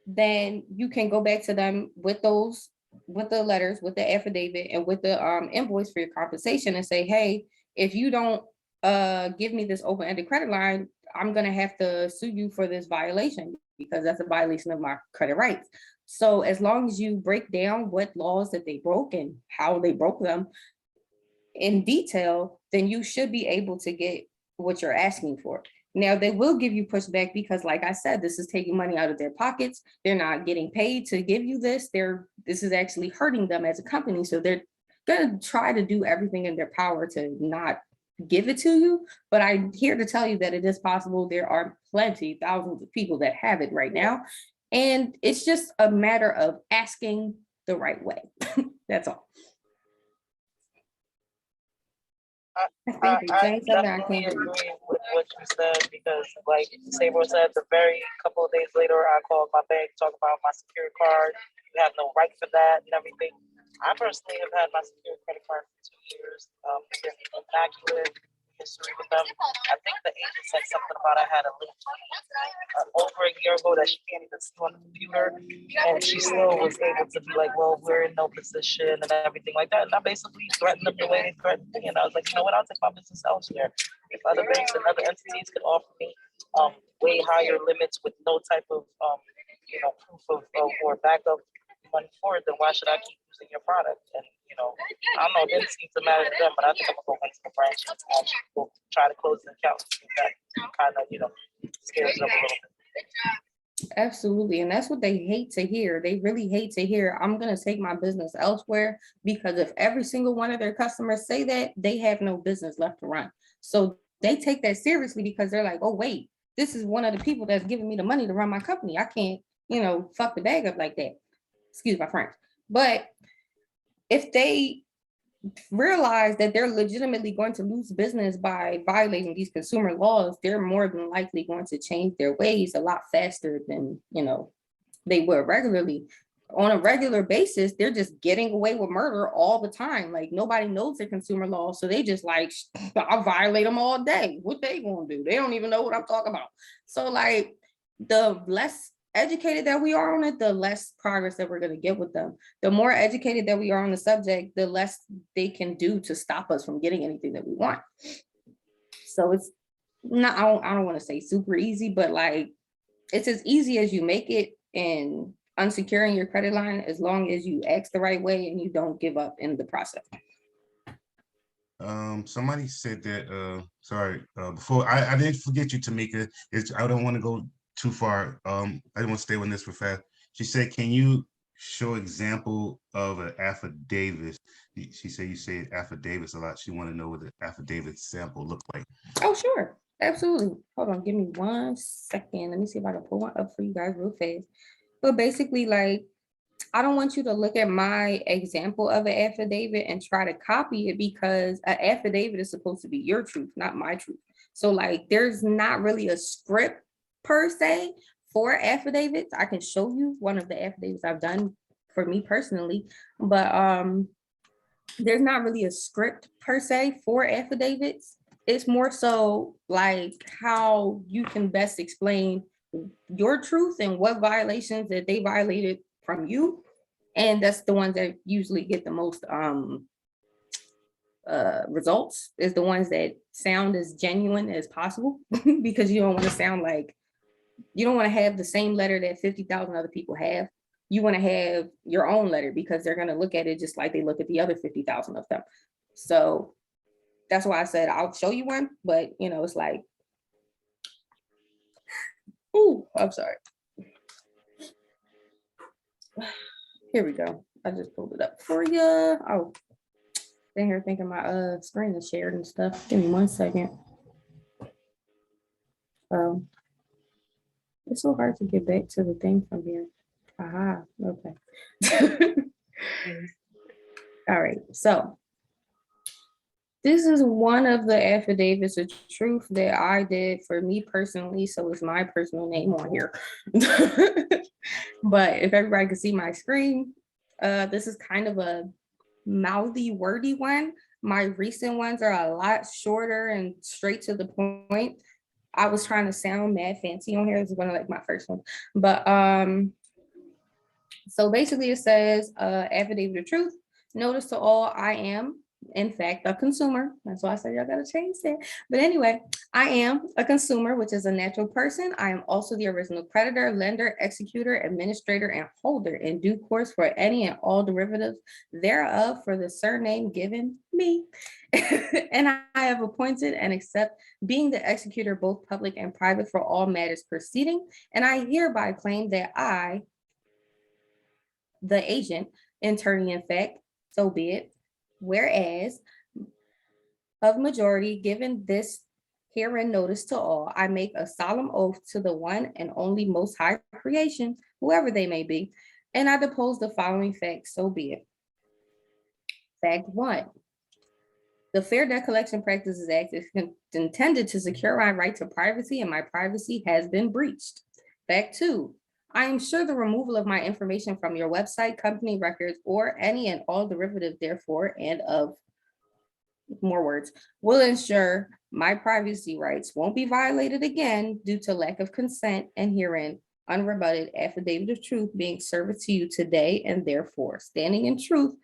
then you can go back to them with those, with the letters, with the affidavit, and with the invoice for your compensation and say, hey, if you don't give me this open-ended credit line, I'm gonna have to sue you for this violation because that's a violation of my credit rights. So as long as you break down what laws that they broke and how they broke them in detail, then you should be able to get what you're asking for. Now, they will give you pushback because, like I said, this is taking money out of their pockets. They're not getting paid to give you this. This is actually hurting them as a company. So they're going to try to do everything in their power to not give it to you. But I'm here to tell you that it is possible. There are plenty, thousands of people that have it right now. And it's just a matter of asking the right way. That's all. I definitely agree with what you said because, like Sabro said, the very couple of days later, I called my bank, talk about my secured card. You have no right for that and everything. I personally have had my secured credit card for 2 years. It's immaculate history with them. I think the agent said something about I had a link over a year ago that she can't even see on the computer, and she still was able to be like, well, we're in no position and everything like that. And I basically threatened them the way they threatened me, and I was like, you know what, I'll take my business elsewhere. If other banks and other entities could offer me way higher limits with no type of proof of or backup money for it, then why should I keep using your product? And I don't know, it didn't seem to matter to them, but I think I'm gonna go into the branch and actually go try to close the account. That kind of scares them a little bit. Absolutely. And that's what they hate to hear. They really hate to hear, I'm going to take my business elsewhere, because if every single one of their customers say that, they have no business left to run. So they take that seriously because they're like, oh, wait, this is one of the people that's giving me the money to run my company. I can't, fuck the bag up like that. Excuse my French. But if they realize that they're legitimately going to lose business by violating these consumer laws, they're more than likely going to change their ways a lot faster than they would regularly. On a regular basis, they're just getting away with murder all the time. Like, nobody knows their consumer laws, so they just like, I'll violate them all day. What they gonna do? They don't even know what I'm talking about. So like, the less educated that we are on it, the less progress that we're going to get with them. The more educated that we are on the subject, the less they can do to stop us from getting anything that we want. So it's not, I don't want to say super easy, but like, it's as easy as you make it in unsecuring your credit line, as long as you ask the right way and you don't give up in the process. Somebody said that, before I didn't forget you, Tamika. I don't want to go too far. I don't want to stay on this for fast. She said, can you show example of an affidavit? She said you say affidavits a lot. She want to know what the affidavit sample look like. Oh, sure. Absolutely. Hold on. Give me 1 second. Let me see if I can pull one up for you guys real fast. But basically, like, I don't want you to look at my example of an affidavit and try to copy it, because an affidavit is supposed to be your truth, not my truth. So like, there's not really a script per se for affidavits. I can show you one of the affidavits I've done for me personally, but there's not really a script per se for affidavits. It's more so like how you can best explain your truth and what violations that they violated from you. And that's the ones that usually get the most results is the ones that sound as genuine as possible because you don't want to sound like, you don't want to have the same letter that 50,000 other people have. You want to have your own letter because they're going to look at it just like they look at the other 50,000 of them. So that's why I said I'll show you one, but you know, it's like, ooh, I'm sorry. Here we go. I just pulled it up for you. Oh, sitting here thinking my screen is shared and stuff. Give me 1 second. It's so hard to get back to the thing from here. Aha, okay. All right, so this is one of the affidavits of truth that I did for me personally, so it's my personal name on here. But if everybody can see my screen, this is kind of a mouthy, wordy one. My recent ones are a lot shorter and straight to the point. I was trying to sound mad fancy on here. This is one of like my first ones. But so basically it says affidavit of truth. Notice to all, I am in fact a consumer. That's why I said y'all gotta change that. But anyway, I am a consumer, which is a natural person. I am also the original creditor, lender, executor, administrator, and holder in due course for any and all derivatives thereof for the surname given me. And I have appointed and accept being the executor, both public and private, for all matters proceeding. And I hereby claim that I, the agent, attorney in fact, so be it. Whereas of majority, given this herein notice to all, I make a solemn oath to the one and only most high creation, whoever they may be, and I depose the following facts, so be it. Fact 1. The Fair Debt Collection Practices Act is intended to secure my right to privacy, and my privacy has been breached. Fact 2. I am sure the removal of my information from your website, company records, or any and all derivative therefore, and of more words, will ensure my privacy rights won't be violated again due to lack of consent, and herein unrebutted affidavit of truth being served to you today, and therefore standing in truth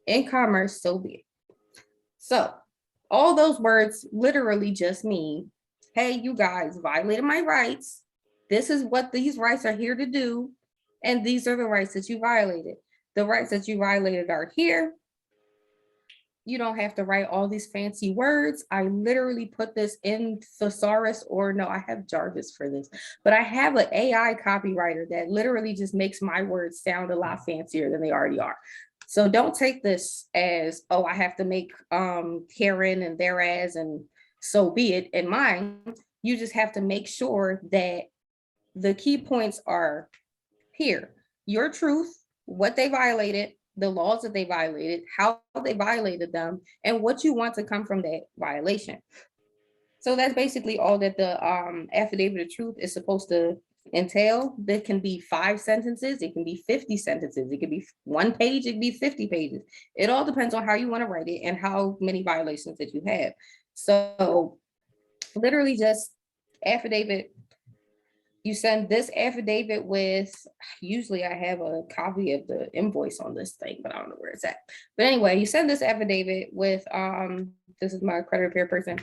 in commerce, so be it. So all those words literally just mean, hey, you guys violated my rights. This is what these rights are here to do. And these are the rights that you violated. The rights that you violated are here. You don't have to write all these fancy words. I literally put this in thesaurus, or no, I have Jarvis for this, but I have an AI copywriter that literally just makes my words sound a lot fancier than they already are. So don't take this as, oh, I have to make herein and thereas and so be it in mine. You just have to make sure that the key points are here. Your truth, what they violated, the laws that they violated, how they violated them, and what you want to come from that violation. So that's basically all that the affidavit of truth is supposed to entail. There can be 5 sentences, it can be 50 sentences, it can be 1 page, it can be 50 pages. It all depends on how you want to write it and how many violations that you have. So literally just affidavit. You send this affidavit with, usually I have a copy of the invoice on this thing, but I don't know where it's at. But anyway, you send this affidavit with, this is my credit repair person.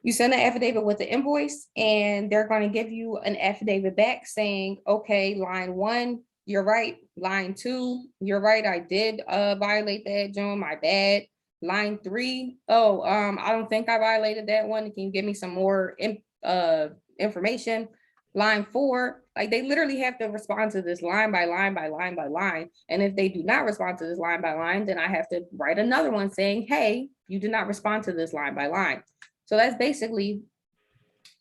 You send an affidavit with the invoice, and they're going to give you an affidavit back saying, okay, line 1, you're right. Line 2, you're right. I did violate that, Joan, my bad. Line 3, oh, I don't think I violated that one. Can you give me some more information? Line 4, like they literally have to respond to this line by line by line by line. And if they do not respond to this line by line, then I have to write another one saying, hey, you did not respond to this line by line. So that's basically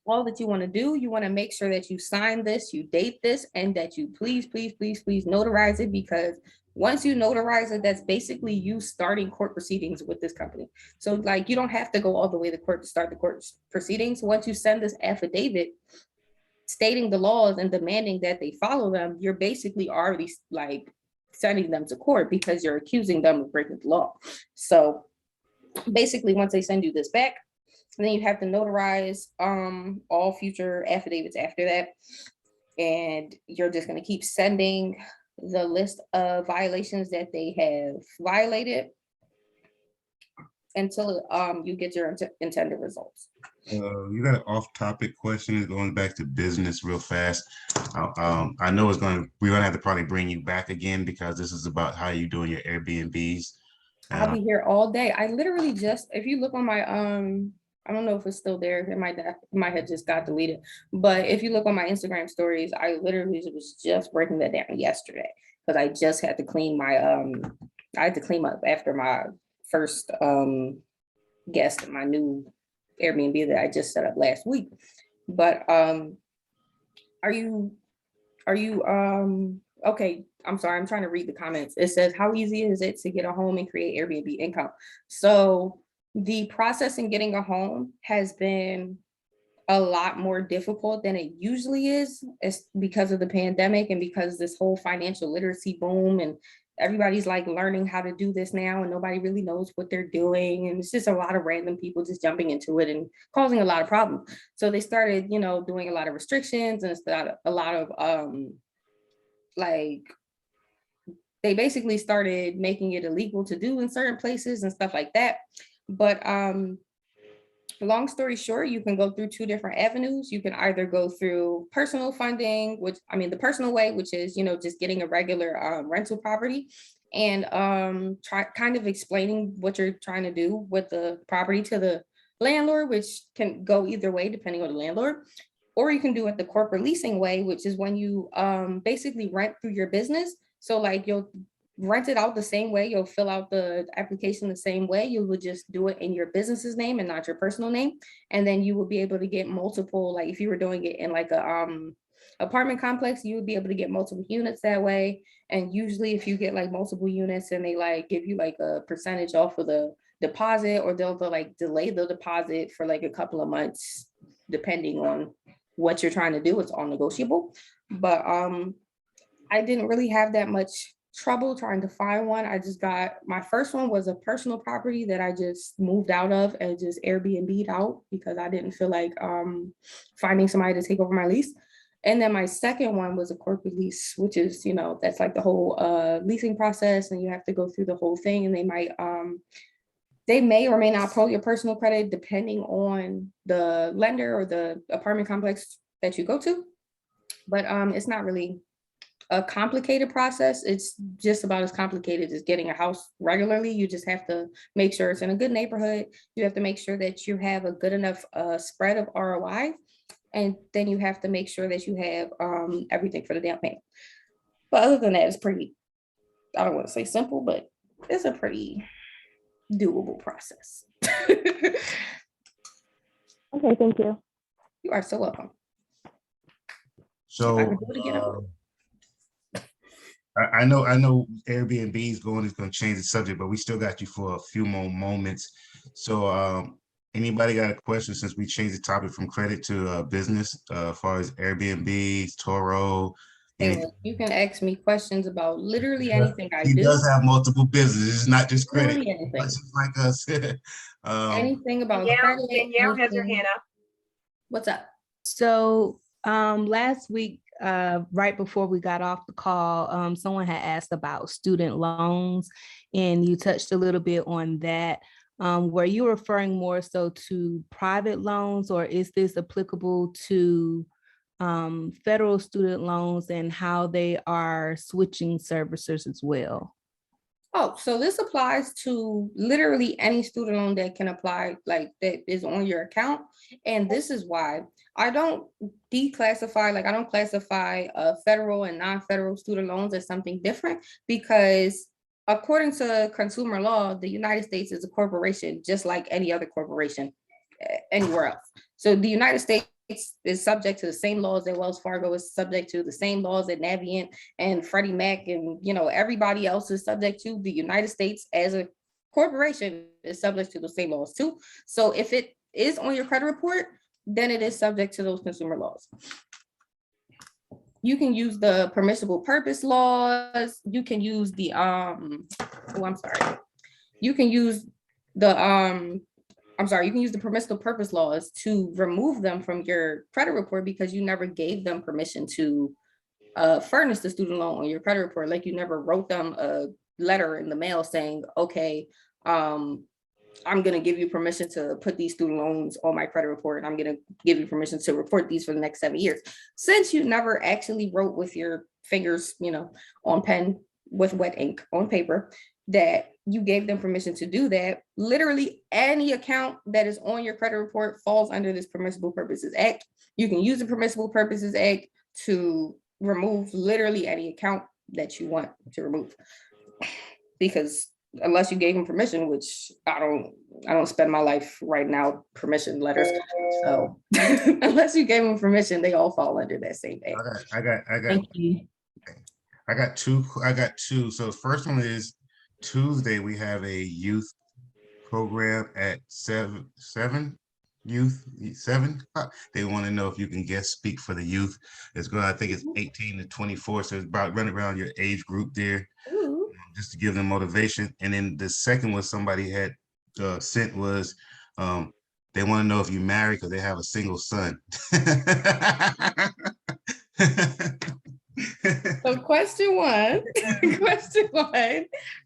all that you want to do. You want to make sure that you sign this, you date this, and that you please notarize it, because once you notarize it, that's basically you starting court proceedings with this company. So like you don't have to go all the way to court to start the court proceedings. Once you send this affidavit stating the laws and demanding that they follow them, you're basically already like sending them to court because you're accusing them of breaking the law. So basically, once they send you this back, then you have to notarize all future affidavits after that. And you're just going to keep sending the list of violations that they have violated until you get your intended results. You got an off-topic question. It's going back to business real fast. I know we're gonna have to probably bring you back again because this is about how you doing your Airbnbs. I'll be here all day. I literally just, if you look on my, I don't know if it's still there. It might have just got deleted. But if you look on my Instagram stories, I literally was just breaking that down yesterday because I just had to clean my, I had to clean up after my first guest at my new Airbnb that I just set up last week. But are you okay, I'm sorry, I'm trying to read the comments. It says, how easy is it to get a home and create Airbnb income? So the process in getting a home has been a lot more difficult than it usually is. It's because of the pandemic and because this whole financial literacy boom, and everybody's like learning how to do this now and nobody really knows what they're doing. And it's just a lot of random people just jumping into it and causing a lot of problems. So they started, doing a lot of restrictions and a lot of like, they basically started making it illegal to do in certain places and stuff like that. But long story short, you can go through two different avenues. You can either go through personal funding, the personal way, which is, just getting a regular rental property and kind of explaining what you're trying to do with the property to the landlord, which can go either way depending on the landlord. Or you can do it the corporate leasing way, which is when you basically rent through your business. So like you'll rent it out the same way, you'll fill out the application the same way, you would just do it in your business's name and not your personal name. And then you will be able to get multiple, like if you were doing it in like a apartment complex, you would be able to get multiple units that way. And usually if you get like multiple units and they like give you like a percentage off of the deposit, or they'll like delay the deposit for like a couple of months, depending on what you're trying to do. It's all negotiable. But I didn't really have that much trouble trying to find one. I just got, my first one was a personal property that I just moved out of and just Airbnb'd out because I didn't feel like finding somebody to take over my lease. And then my second one was a corporate lease, which is, that's like the whole leasing process, and you have to go through the whole thing, and they may or may not pull your personal credit depending on the lender or the apartment complex that you go to. But it's not really a complicated process. It's just about as complicated as getting a house regularly. You just have to make sure it's in a good neighborhood. You have to make sure that you have a good enough spread of ROI. And then you have to make sure that you have everything for the down payment. But other than that, it's pretty, I don't want to say simple, but it's a pretty doable process. Okay, thank you. You are so welcome. So If I could do it again, I would. I know Airbnb is going to change the subject, but we still got you for a few more moments. So anybody got a question, since we changed the topic from credit to business, as far as Airbnb, Toro? You can ask me questions about literally anything I do. He does have multiple businesses. It's not just credit. Literally anything. Like us. Anything about credit. Danielle has her hand up. What's up? So last week, right before we got off the call, someone had asked about student loans, and you touched a little bit on that. Were you referring more so to private loans, or is this applicable to federal student loans and how they are switching servicers as well? Oh, so this applies to literally any student loan that can apply, like that is on your account. And this is why I don't declassify, I don't classify federal and non-federal student loans as something different, because according to consumer law, the United States is a corporation, just like any other corporation anywhere else. So the United States is subject to the same laws that Wells Fargo is subject to, the same laws that Navient and Freddie Mac and everybody else is subject to. The United States as a corporation is subject to the same laws too. So if it is on your credit report, then it is subject to those consumer laws. You can use the permissible purpose laws. You can use the you can use the permissible purpose laws to remove them from your credit report, because you never gave them permission to furnish the student loan on your credit report. Like you never wrote them a letter in the mail saying, okay, I'm going to give you permission to put these student loans on my credit report, and I'm going to give you permission to report these for the next 7 years. Since you never actually wrote with your fingers, on pen with wet ink on paper, that you gave them permission to do that, literally any account that is on your credit report falls under this Permissible Purposes Act. You can use the Permissible Purposes Act to remove literally any account that you want to remove, because unless you gave them permission, which I don't spend my life writing out permission letters. So unless you gave them permission, they all fall under that same act. I got Thank you. I got two. So the first one is Tuesday. We have a youth program at seven youth 7. They want to know if you can guest speak for the youth. It's going. I think it's 18 to 24. So it's about running around your age group there. Ooh. Just to give them motivation. And then the second one somebody had sent was they want to know if you married because they have a single son. So question one,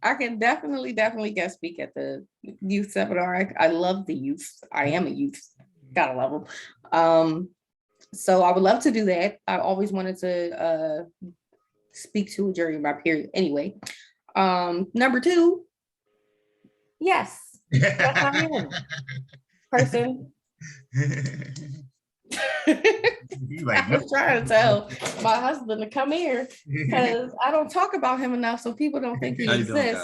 I can definitely guest speak at the youth seminar. I love the youth. I am a youth. Gotta love them. So I would love to do that. I always wanted to speak to during my period anyway. Number 2, yes, yes, I am. Person. I was trying to tell my husband to come here because I don't talk about him enough, so people don't think he exists.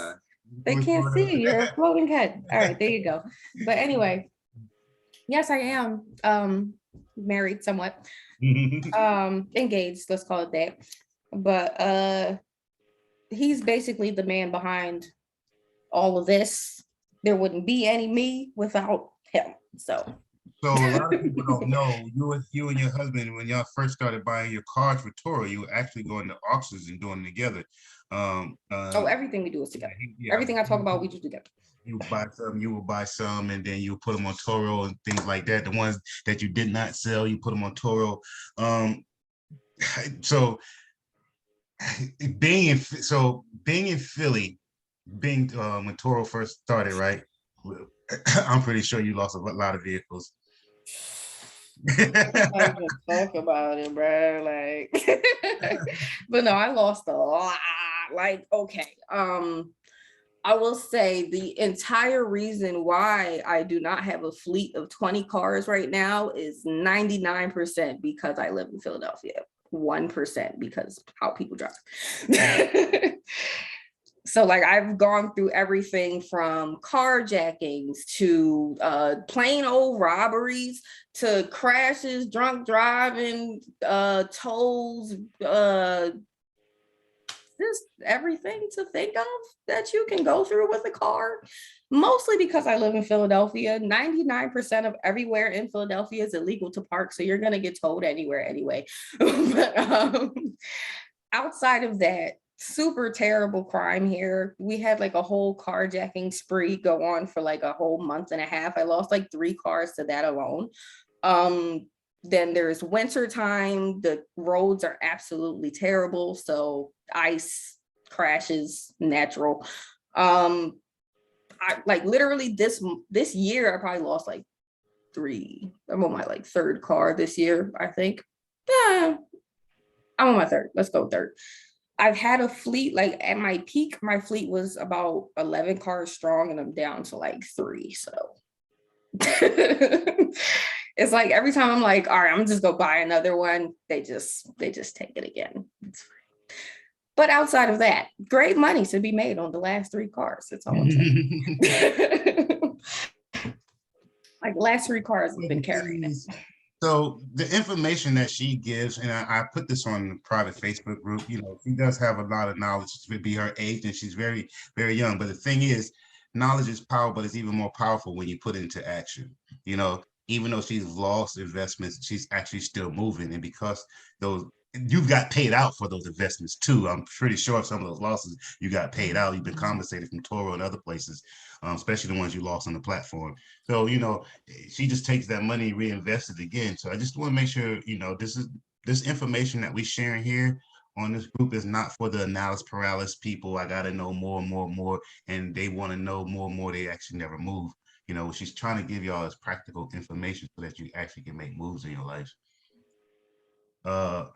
They can't see you. You're a floating head. All right, there you go. But anyway, yes, I am married somewhat. Engaged, let's call it that. But he's basically the man behind all of this. There wouldn't be any me without him. So a lot of people don't know, you and your husband, when y'all first started buying your cars for Toro, you were actually going to auctions and doing it together. Everything we do is together. Yeah. Everything I talk about, we do together. You will buy some, and then you put them on Toro and things like that. The ones that you did not sell, you put them on Toro. So being in Philly, when Toro first started, right? I'm pretty sure you lost a lot of vehicles. I just talk about it, bro. Like, but no, I lost a lot. Like, okay. I will say the entire reason why I do not have a fleet of 20 cars right now is 99% because I live in Philadelphia. 1% because how people drive. So like I've gone through everything from carjackings to plain old robberies to crashes, drunk driving, tolls, just everything to think of that you can go through with a car. Mostly because I live in Philadelphia. 99% of everywhere in Philadelphia is illegal to park, so you're gonna get towed anywhere anyway. But outside of that, super terrible crime here. We had like a whole carjacking spree go on for like a whole month and a half. I lost like 3 cars to that alone. Then there's winter time. The roads are absolutely terrible. So ice crashes, natural. I like literally this year, I probably lost like 3. I'm on my like 3rd car this year, I think. Yeah, I'm on my 3rd. Let's go 3rd. I've had a fleet, like at my peak, my fleet was about 11 cars strong and I'm down to like 3. So it's like every time I'm like, all right, I'm just gonna buy another one. They just take it again. It's fine. But outside of that, great money to be made on the last 3 cars. That's all I'm saying. Like the last 3 cars have been carrying it. So the information that she gives, and I put this on the private Facebook group, she does have a lot of knowledge. It would be her age, and she's very, very young. But the thing is, knowledge is power, but it's even more powerful when you put it into action. Even though she's lost investments, she's actually still moving. And because you've got paid out for those investments too. I'm pretty sure some of those losses you got paid out. You've been compensated from Toro and other places, especially the ones you lost on the platform. So, she just takes that money, reinvests it again. So I just want to make sure, this information that we're sharing here on this group is not for the analysis paralysis people. I got to know more and more and more. And they want to know more and more. They actually never move. You know, she's trying to give y'all as practical information so that you actually can make moves in your life.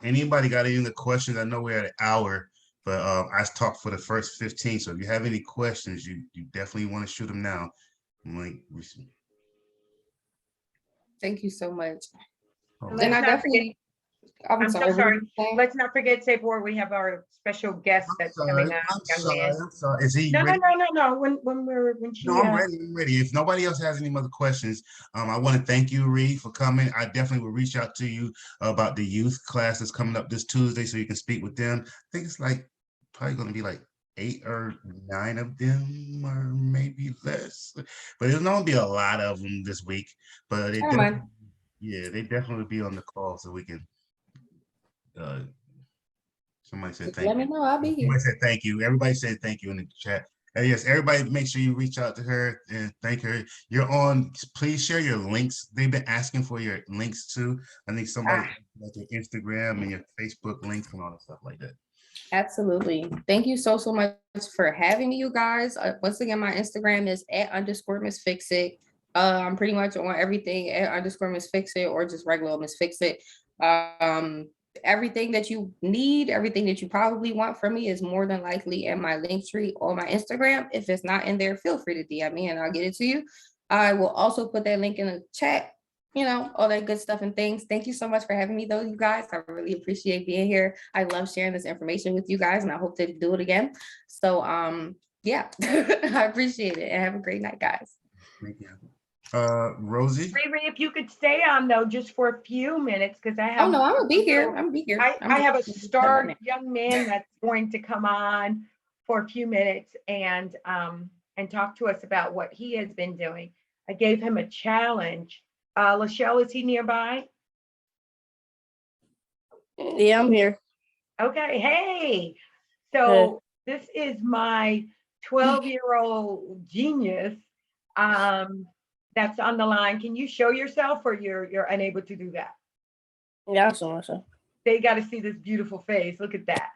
Anybody got any other questions? I know we're at an hour, but I talked for the first 15. So if you have any questions, you definitely want to shoot them now. Thank you so much. And And let's I not forget, definitely, I'm I'm so sorry. what sorry. were you saying? Let's not forget, Sabor, we have our special guest that's coming up, young man. I'm sorry. Is he No, ready? no. When she, No, I'm ready. I'm ready. If nobody else has any other questions, I want to thank you, Ree, for coming. I definitely will reach out to you about the youth class that's coming up this Tuesday so you can speak with them. I think it's like probably going to be like 8 or 9 of them, or maybe less. But there's not going to be a lot of them this week. But I don't mind. they definitely will be on the call so we can. Somebody said Just thank let me you. know. I'll be here. Somebody said thank you. Everybody said thank you in the chat. Yes, everybody make sure you reach out to her and thank her. You're on, please share your links. They've been asking for your links too. I think somebody like your Instagram and your Facebook links and all that stuff like that. Absolutely. Thank you so much for having me, you guys. Once again, my Instagram is @_MissFixit. I'm pretty much on everything @_MissFixit or just regular MissFixit. Everything that you need, everything that you probably want from me is more than likely in my link tree on my Instagram. If it's not in there, feel free to DM me and I'll get it to you. I will also put that link in the chat, you know, all that good stuff and things. Thank you so much for having me though, you guys. I really appreciate being here. I love sharing this information with you guys and I hope to do it again. So yeah, I appreciate it and have a great night, guys. Thank you. Rosie? Riri, if you could stay on though, just for a few minutes, because I have. Oh no, I'm gonna be here. I'm gonna be here. I have a star young man that's going to come on for a few minutes and talk to us about what he has been doing. I gave him a challenge. Lachelle, is he nearby? Yeah, I'm here. Okay, hey. So this is my 12-year-old genius that's on the line. Can you show yourself or you're unable to do that? Yeah, I saw myself. They got to see this beautiful face. Look at that.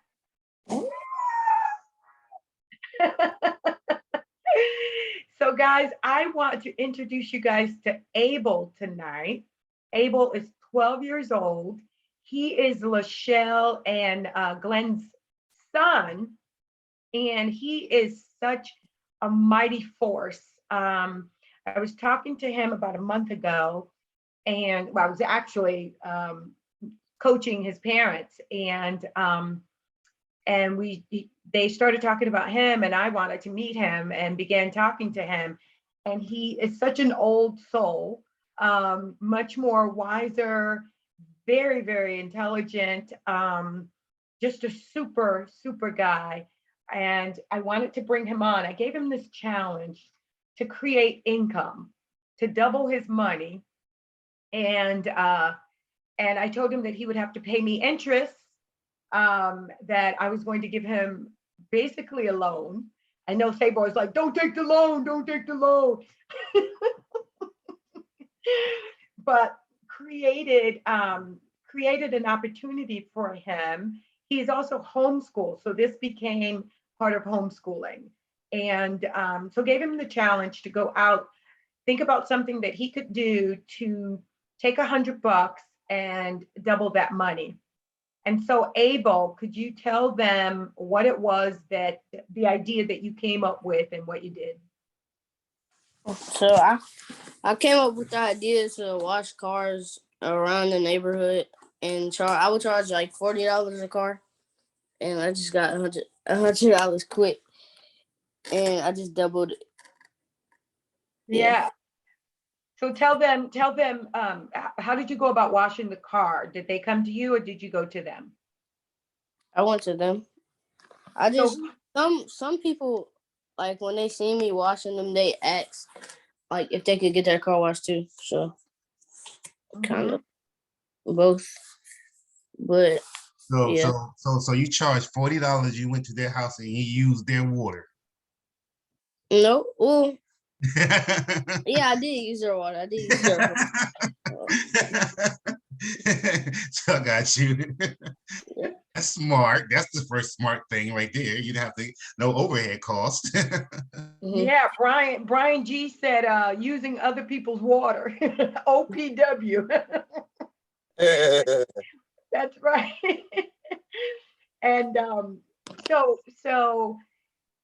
So guys, I want to introduce you guys to Abel tonight. Abel is 12 years old. He is Lachelle and Glenn's son, and he is such a mighty force. I was talking to him about a month ago, and I was actually coaching his parents, and they started talking about him, and I wanted to meet him and began talking to him. And he is such an old soul, much more wiser, very, very intelligent, just a super, super guy. And I wanted to bring him on. I gave him this challenge to create income, to double his money. And I told him that he would have to pay me interest, that I was going to give him basically a loan. I know Sabor is like, don't take the loan, don't take the loan. But created an opportunity for him. He's also homeschooled, so this became part of homeschooling. And so gave him the challenge to go out, think about something that he could do to take $100 and double that money. And so Abel, could you tell them what it was that the idea that you came up with and what you did? So I came up with the idea to wash cars around the neighborhood and I would charge like $40 a car, and I just got $100 quick, and I just doubled it. Yeah. So tell them, how did you go about washing the car? Did they come to you or did you go to them? I went to them. Some people, like when they see me washing them, they ask like if they could get their car washed too. So kind of both. But so you charged $40. You went to their house and you used their water. No, well, yeah, I did use their water. So I got you. That's smart. That's the first smart thing right there. You'd have to no overhead cost. Yeah, Brian G said using other people's water. OPW. That's right. And so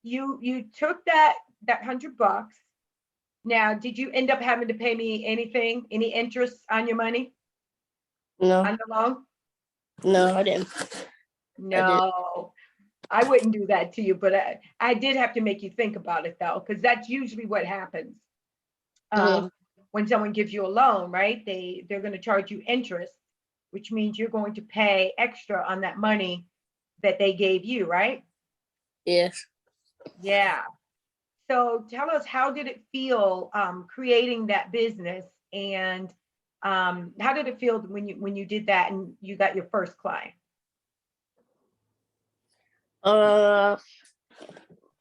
you took that $100. Now, did you end up having to pay me anything, any interest on your money, No, on the loan? no, I didn't. No, I wouldn't do that to you, but I did have to make you think about it though, because that's usually what happens. Mhm. When someone gives you a loan, right? They're going to charge you interest, which means you're going to pay extra on that money that they gave you, right? Yes. Yeah. So tell us, how did it feel creating that business, and how did it feel when you did that and you got your first client? Uh,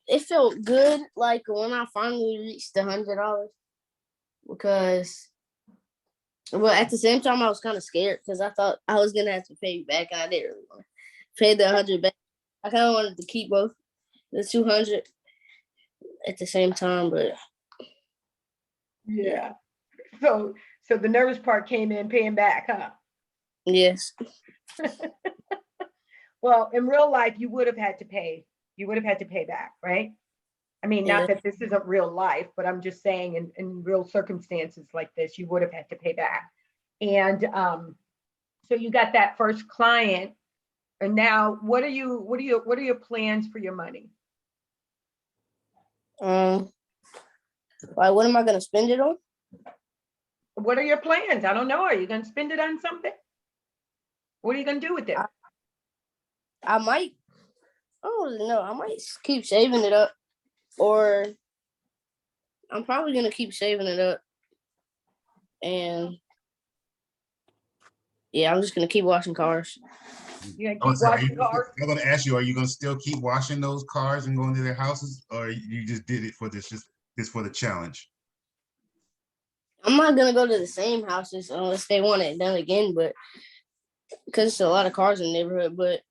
it felt good, like when I finally reached $100, because, well, at the same time I was kind of scared because I thought I was gonna have to pay back, and I didn't really want to pay the 100 back. I kind of wanted to keep both the 200 at the same time, but Yeah. So the nervous part came in paying back, huh? yes. Well, in real life, you would have had to pay. You would have had to pay back, right? I mean, not Yeah. that this isn't real life, but I'm just saying in real circumstances like this, you would have had to pay back. And so you got that first client, and now what are your plans for your money? Like, what am I gonna spend it on? What are your plans? I don't know. Are you going to spend it on something? What are you going to do with it? I might. I don't really know. I might keep saving it up, or I'm probably gonna keep saving it up, and yeah, I'm just gonna keep washing cars. You're going to keep washing cars? I'm going to ask you, are you going to still keep washing those cars and going to their houses, or you just did it for just for the challenge? I'm not gonna go to the same houses unless they want it done again, but because it's a lot of cars in the neighborhood. But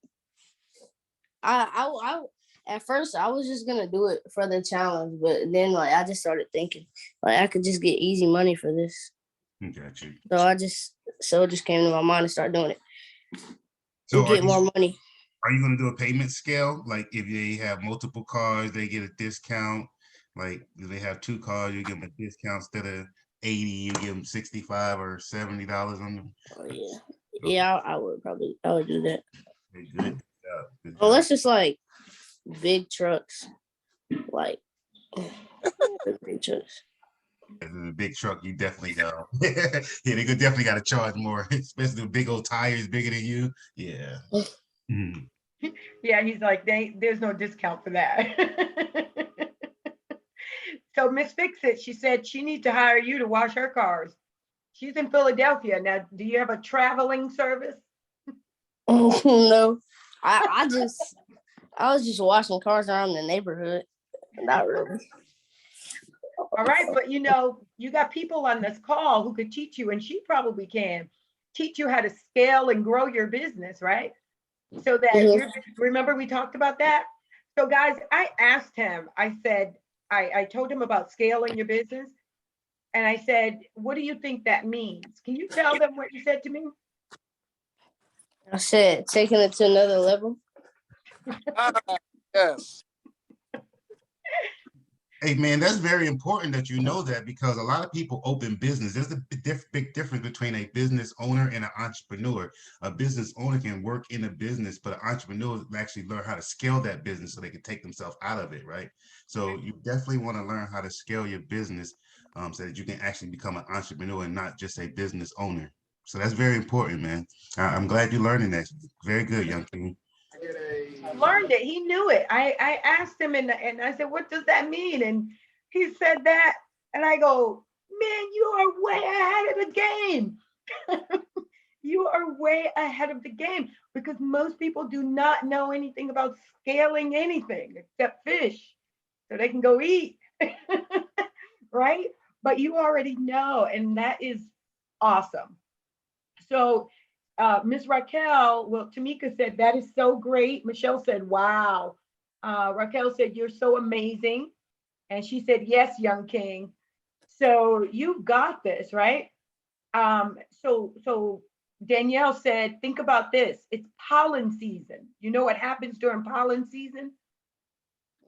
I at first I was just gonna do it for the challenge, but then like I just started thinking like I could just get easy money for this. Got you. So it just came to my mind to start doing it. So Get more money. Are you going to do a payment scale? Like if they have multiple cars, they get a discount. Like if they have 2 cars, you give them a discount. Instead of 80, you give them 65 or $70 on them. Oh yeah, yeah. I would do that. Okay, good job. Good job. Unless it's like big trucks, like big trucks. The big truck, you definitely go. Yeah, they could definitely got to charge more, especially the big old tires bigger than you. Yeah. Mhm. Yeah, he's like, there's no discount for that. So Miss Fix-It, she said she needs to hire you to wash her cars. She's in Philadelphia. Now, do you have a traveling service? No, I was just washing cars around the neighborhood. Not really. All right, but you got people on this call who could teach you, and she probably can teach you how to scale and grow your business, right? So that remember we talked about that? So guys, I asked him, I said, I told him about scaling your business. And I said, what do you think that means? Can you tell them what you said to me? I said taking it to another level. Yes. Hey man, that's very important that you know that, because a lot of people open business. There's a big difference between a business owner and an entrepreneur. A business owner can work in a business, but an entrepreneur actually learn how to scale that business so they can take themselves out of it, right? So you definitely want to learn how to scale your business so that you can actually become an entrepreneur and not just a business owner. So that's very important, man. I'm glad you're learning that. Very good, young king. Learned it. He knew it. I asked him and I said, what does that mean? And he said that. And I go, man, you are way ahead of the game. You are way ahead of the game, because most people do not know anything about scaling anything except fish so they can go eat. Right? But you already know, and that is awesome. So Miss Raquel, well, Tamika said, that is so great. Michelle said, wow. Raquel said, you're so amazing. And she said, yes, young king. So you've got this, right? So Danielle said, think about this. It's pollen season. You know what happens during pollen season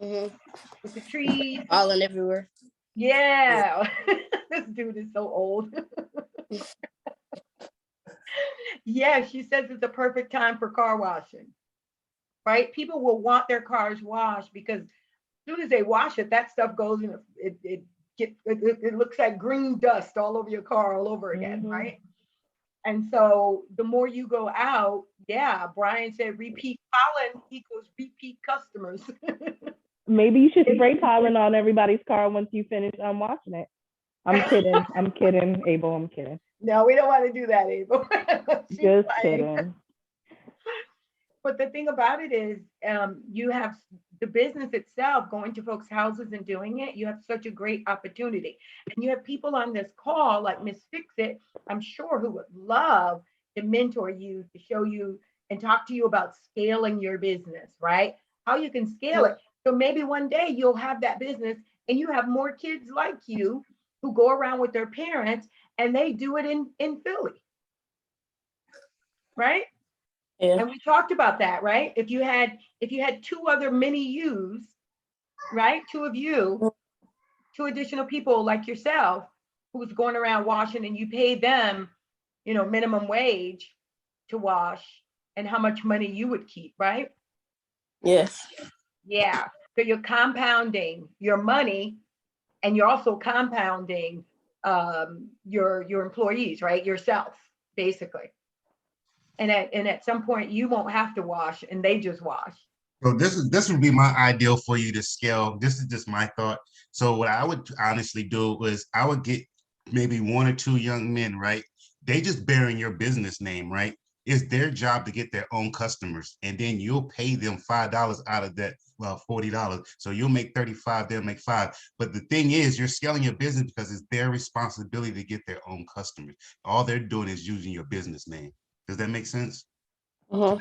Mm-hmm. with the trees? Pollen everywhere. Yeah. This dude is so old. Yeah, she says it's a perfect time for car washing, right? People will want their cars washed because as soon as they wash it, that stuff goes in, it looks like green dust all over your car all over again, Mhm. right? And so the more you go out, yeah, Brian said repeat pollen equals repeat customers. Maybe you should spray pollen on everybody's car once you finish washing it. I'm kidding. I'm kidding, Abel. I'm kidding. No, we don't want to do that, Abel. She's Just lying. kidding. But the thing about it is, you have the business itself going to folks' houses and doing it. You have such a great opportunity. And you have people on this call like Miss Fix It, I'm sure, who would love to mentor you, to show you and talk to you about scaling your business, right? How you can scale it. So maybe one day you'll have that business and you have more kids like you who go around with their parents and they do it in Philly, right? Yeah. And we talked about that, right? If you had two other mini yous, right? Two of you, two additional people like yourself who's going around washing and you pay them, minimum wage to wash and how much money you would keep, right? Yes. Yeah. So you're compounding your money and you're also compounding your employees, right? Yourself, basically. And at some point you won't have to wash and they just wash. So this would be my ideal for you to scale. This is just my thought. So what I would honestly do is I would get maybe one or two young men, right? They just bearing your business name, right? It's their job to get their own customers, and then you'll pay them $5 out of that, well, $40. So you'll make 35, they'll make 5. But the thing is, you're scaling your business because it's their responsibility to get their own customers. All they're doing is using your business name. Does that make sense? Uh-huh.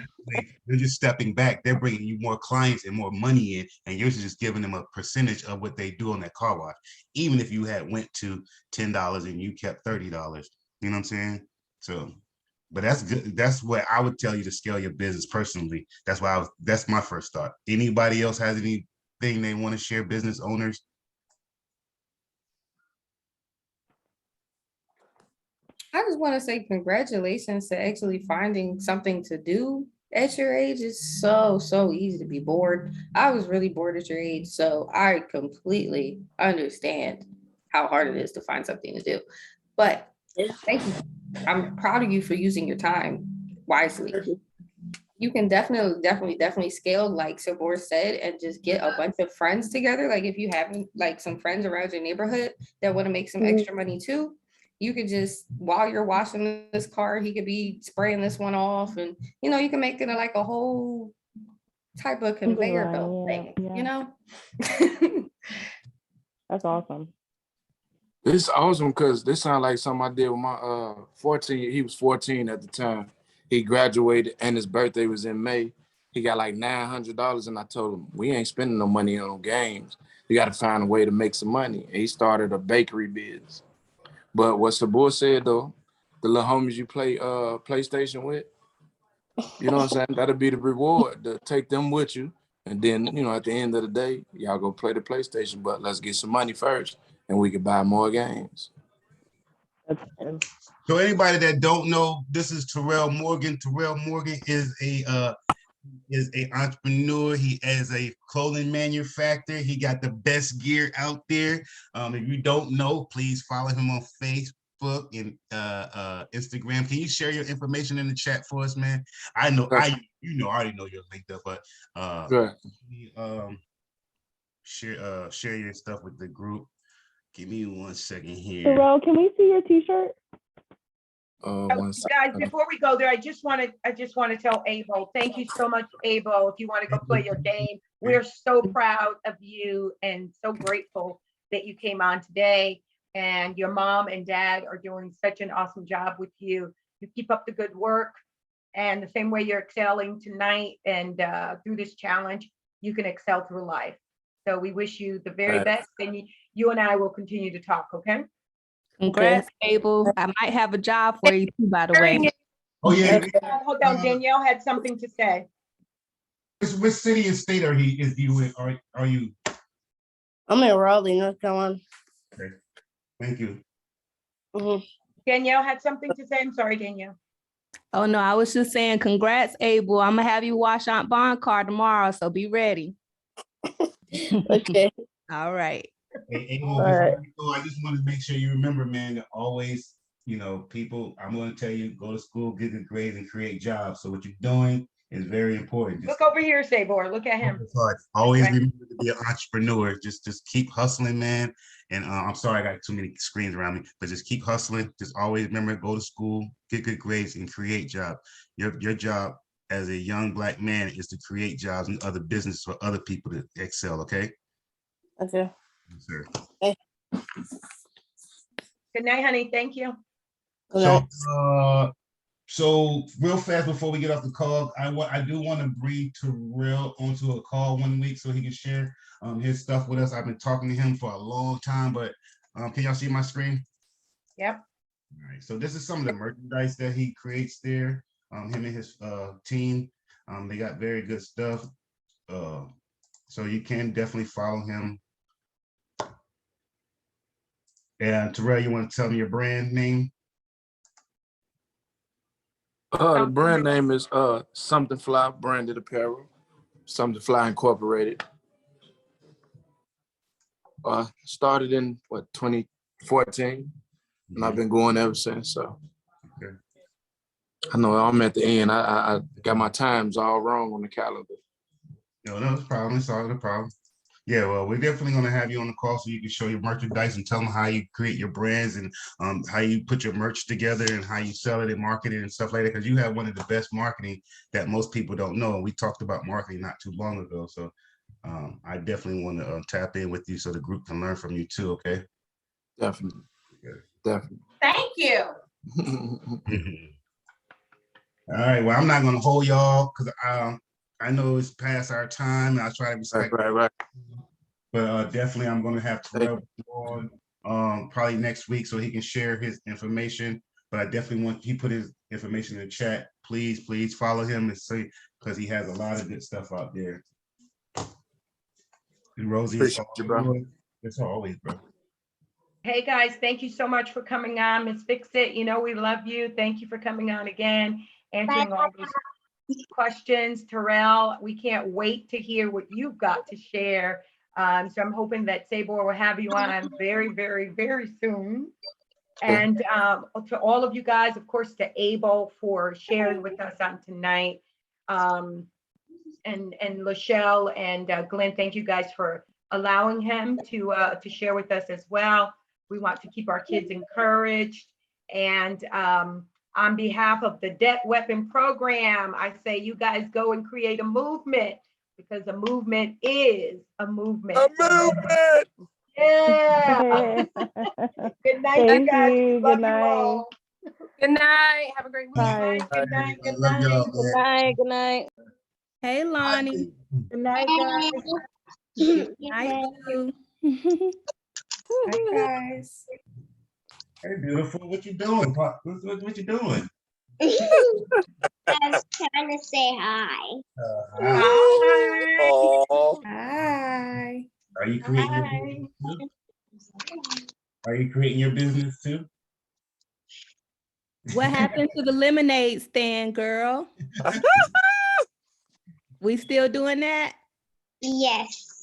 They're just stepping back. They're bringing you more clients and more money in, and you're just giving them a percentage of what they do on that car wash. Even if you had went to $10 and you kept $30, you know what I'm saying? So, but that's good. That's what I would tell you to scale your business personally. That's my first thought. Anybody else has anything they want to share, business owners? I just want to say congratulations to actually finding something to do at your age. It's so easy to be bored. I was really bored at your age, so I completely understand how hard it is to find something to do. But thank you. I'm proud of you for using your time wisely. You can definitely scale, like Sabor said, and just get a bunch of friends together. Like if you have like some friends around your neighborhood that want to make some extra money too, you could just, while you're washing this car, he could be spraying this one off, and you can make it like a whole type of conveyor belt thing, That's awesome. This is awesome because this sounds like something I did with my 14. He was 14 at the time. He graduated and his birthday was in May. He got like $900, and I told him, we ain't spending no money on games. You got to find a way to make some money. And he started a bakery business. But what Sabor said though, the little homies you play PlayStation with, you know what I'm saying? That'll be the reward, to take them with you. And then, at the end of the day, y'all go play the PlayStation, but let's get some money first and we can buy more games. So anybody that don't know, this is Terrell Morgan. Terrell Morgan is a entrepreneur. He is a clothing manufacturer. He got the best gear out there. If you don't know, please follow him on Facebook and Instagram. Can you share your information in the chat for us, man? I already know you're linked up, but share your stuff with the group. Give me 1 second here. Terrell, can we see your t-shirt? Guys, before we go there, I just want to tell Abel, thank you so much, Abel. If you want to go play your game, we're so proud of you and so grateful that you came on today. And your mom and dad are doing such an awesome job with you. You keep up the good work. And the same way you're excelling tonight and through this challenge, you can excel through life. So we wish you the very best, and you and I will continue to talk, okay? Congrats, Abel. I might have a job for you too, by the way. Oh, yeah. Hold on, Danielle had something to say. Which city and state is you in? Are you? I'm in Raleigh, North Carolina. Okay. Thank you. Danielle had something to say. I'm sorry, Danielle. Oh, no, I was just saying, congrats, Abel. I'm going to have you wash Aunt Bond car tomorrow, so be ready. Okay. All right. Hey, Abel, before we go, I just want to make sure you remember, man, that always, people, I'm going to tell you, go to school, get good grades, and create jobs. So what you're doing is very important. Look over here, Sabor. Look at him. Always remember to be an entrepreneur. Just keep hustling, man. And I'm sorry I got too many screens around me, but just keep hustling. Just always remember, go to school, get good grades, and create jobs. Your job as a young Black man is to create jobs and other business for other people to excel, okay? Okay. Yes, sir. Okay. Good night, honey. Thank you. So real fast before we get off the call, I do want to bring Terrell onto a call one week so he can share his stuff with us. I've been talking to him for a long time, but can y'all see my screen? Yep. All right. So this is some of the merchandise that he creates there. Him and his team. They got very good stuff. So you can definitely follow him. And Terrell, you want to tell me your brand name? The brand name is Something Fly Branded Apparel, Something Fly Incorporated. Started in 2014, and I've been going ever since. So okay. I know I'm at the end. I got my times all wrong on the calendar. No, it's a problem. It's all the problem. Yeah, well, we're definitely going to have you on the call so you can show your merchandise and tell them how you create your brands and how you put your merch together and how you sell it and market it and stuff like that. Because you have one of the best marketing that most people don't know. We talked about marketing not too long ago. So I definitely want to tap in with you so the group can learn from you too, okay? Definitely. Okay. Definitely. Thank you. All right, well, I'm not going to hold y'all because I know it's past our time. And I try to respect Right. But definitely I'm going to have Terrell on probably next week so he can share his information. But I definitely want he put his information in the chat. Please follow him and see because he has a lot of good stuff out there. And Rosie, Appreciate you, bro. It's always, bro. Hey guys, thank you so much for coming on. Miss Fix It, we love you. Thank you for coming on again, answering all those questions. Terrell, we can't wait to hear what you've got to share. So I'm hoping that Sabor will have you on very, very, very soon. And to all of you guys, of course, to Abel for sharing with us on tonight. And Lachelle and Glenn, thank you guys for allowing him to share with us as well. We want to keep our kids encouraged. And on behalf of the Debt Weapon Program, I say you guys go and create a movement because a movement is a movement. A movement! Yeah. Good night, you guys. Good Love night. you all. Good night. Have a great week. Bye. Good night. Good Love night. y'all, Good man. night. Good night. Hey, Lonnie. Good night, guys. Good night, you. Hi, guys. Hey, beautiful. What you doing? What you doing? I was trying to say hi. Hi. Oh, Hi. Are you creating your business too? Are you creating your business too? What happened to the lemonade stand, girl? We still doing that? Yes.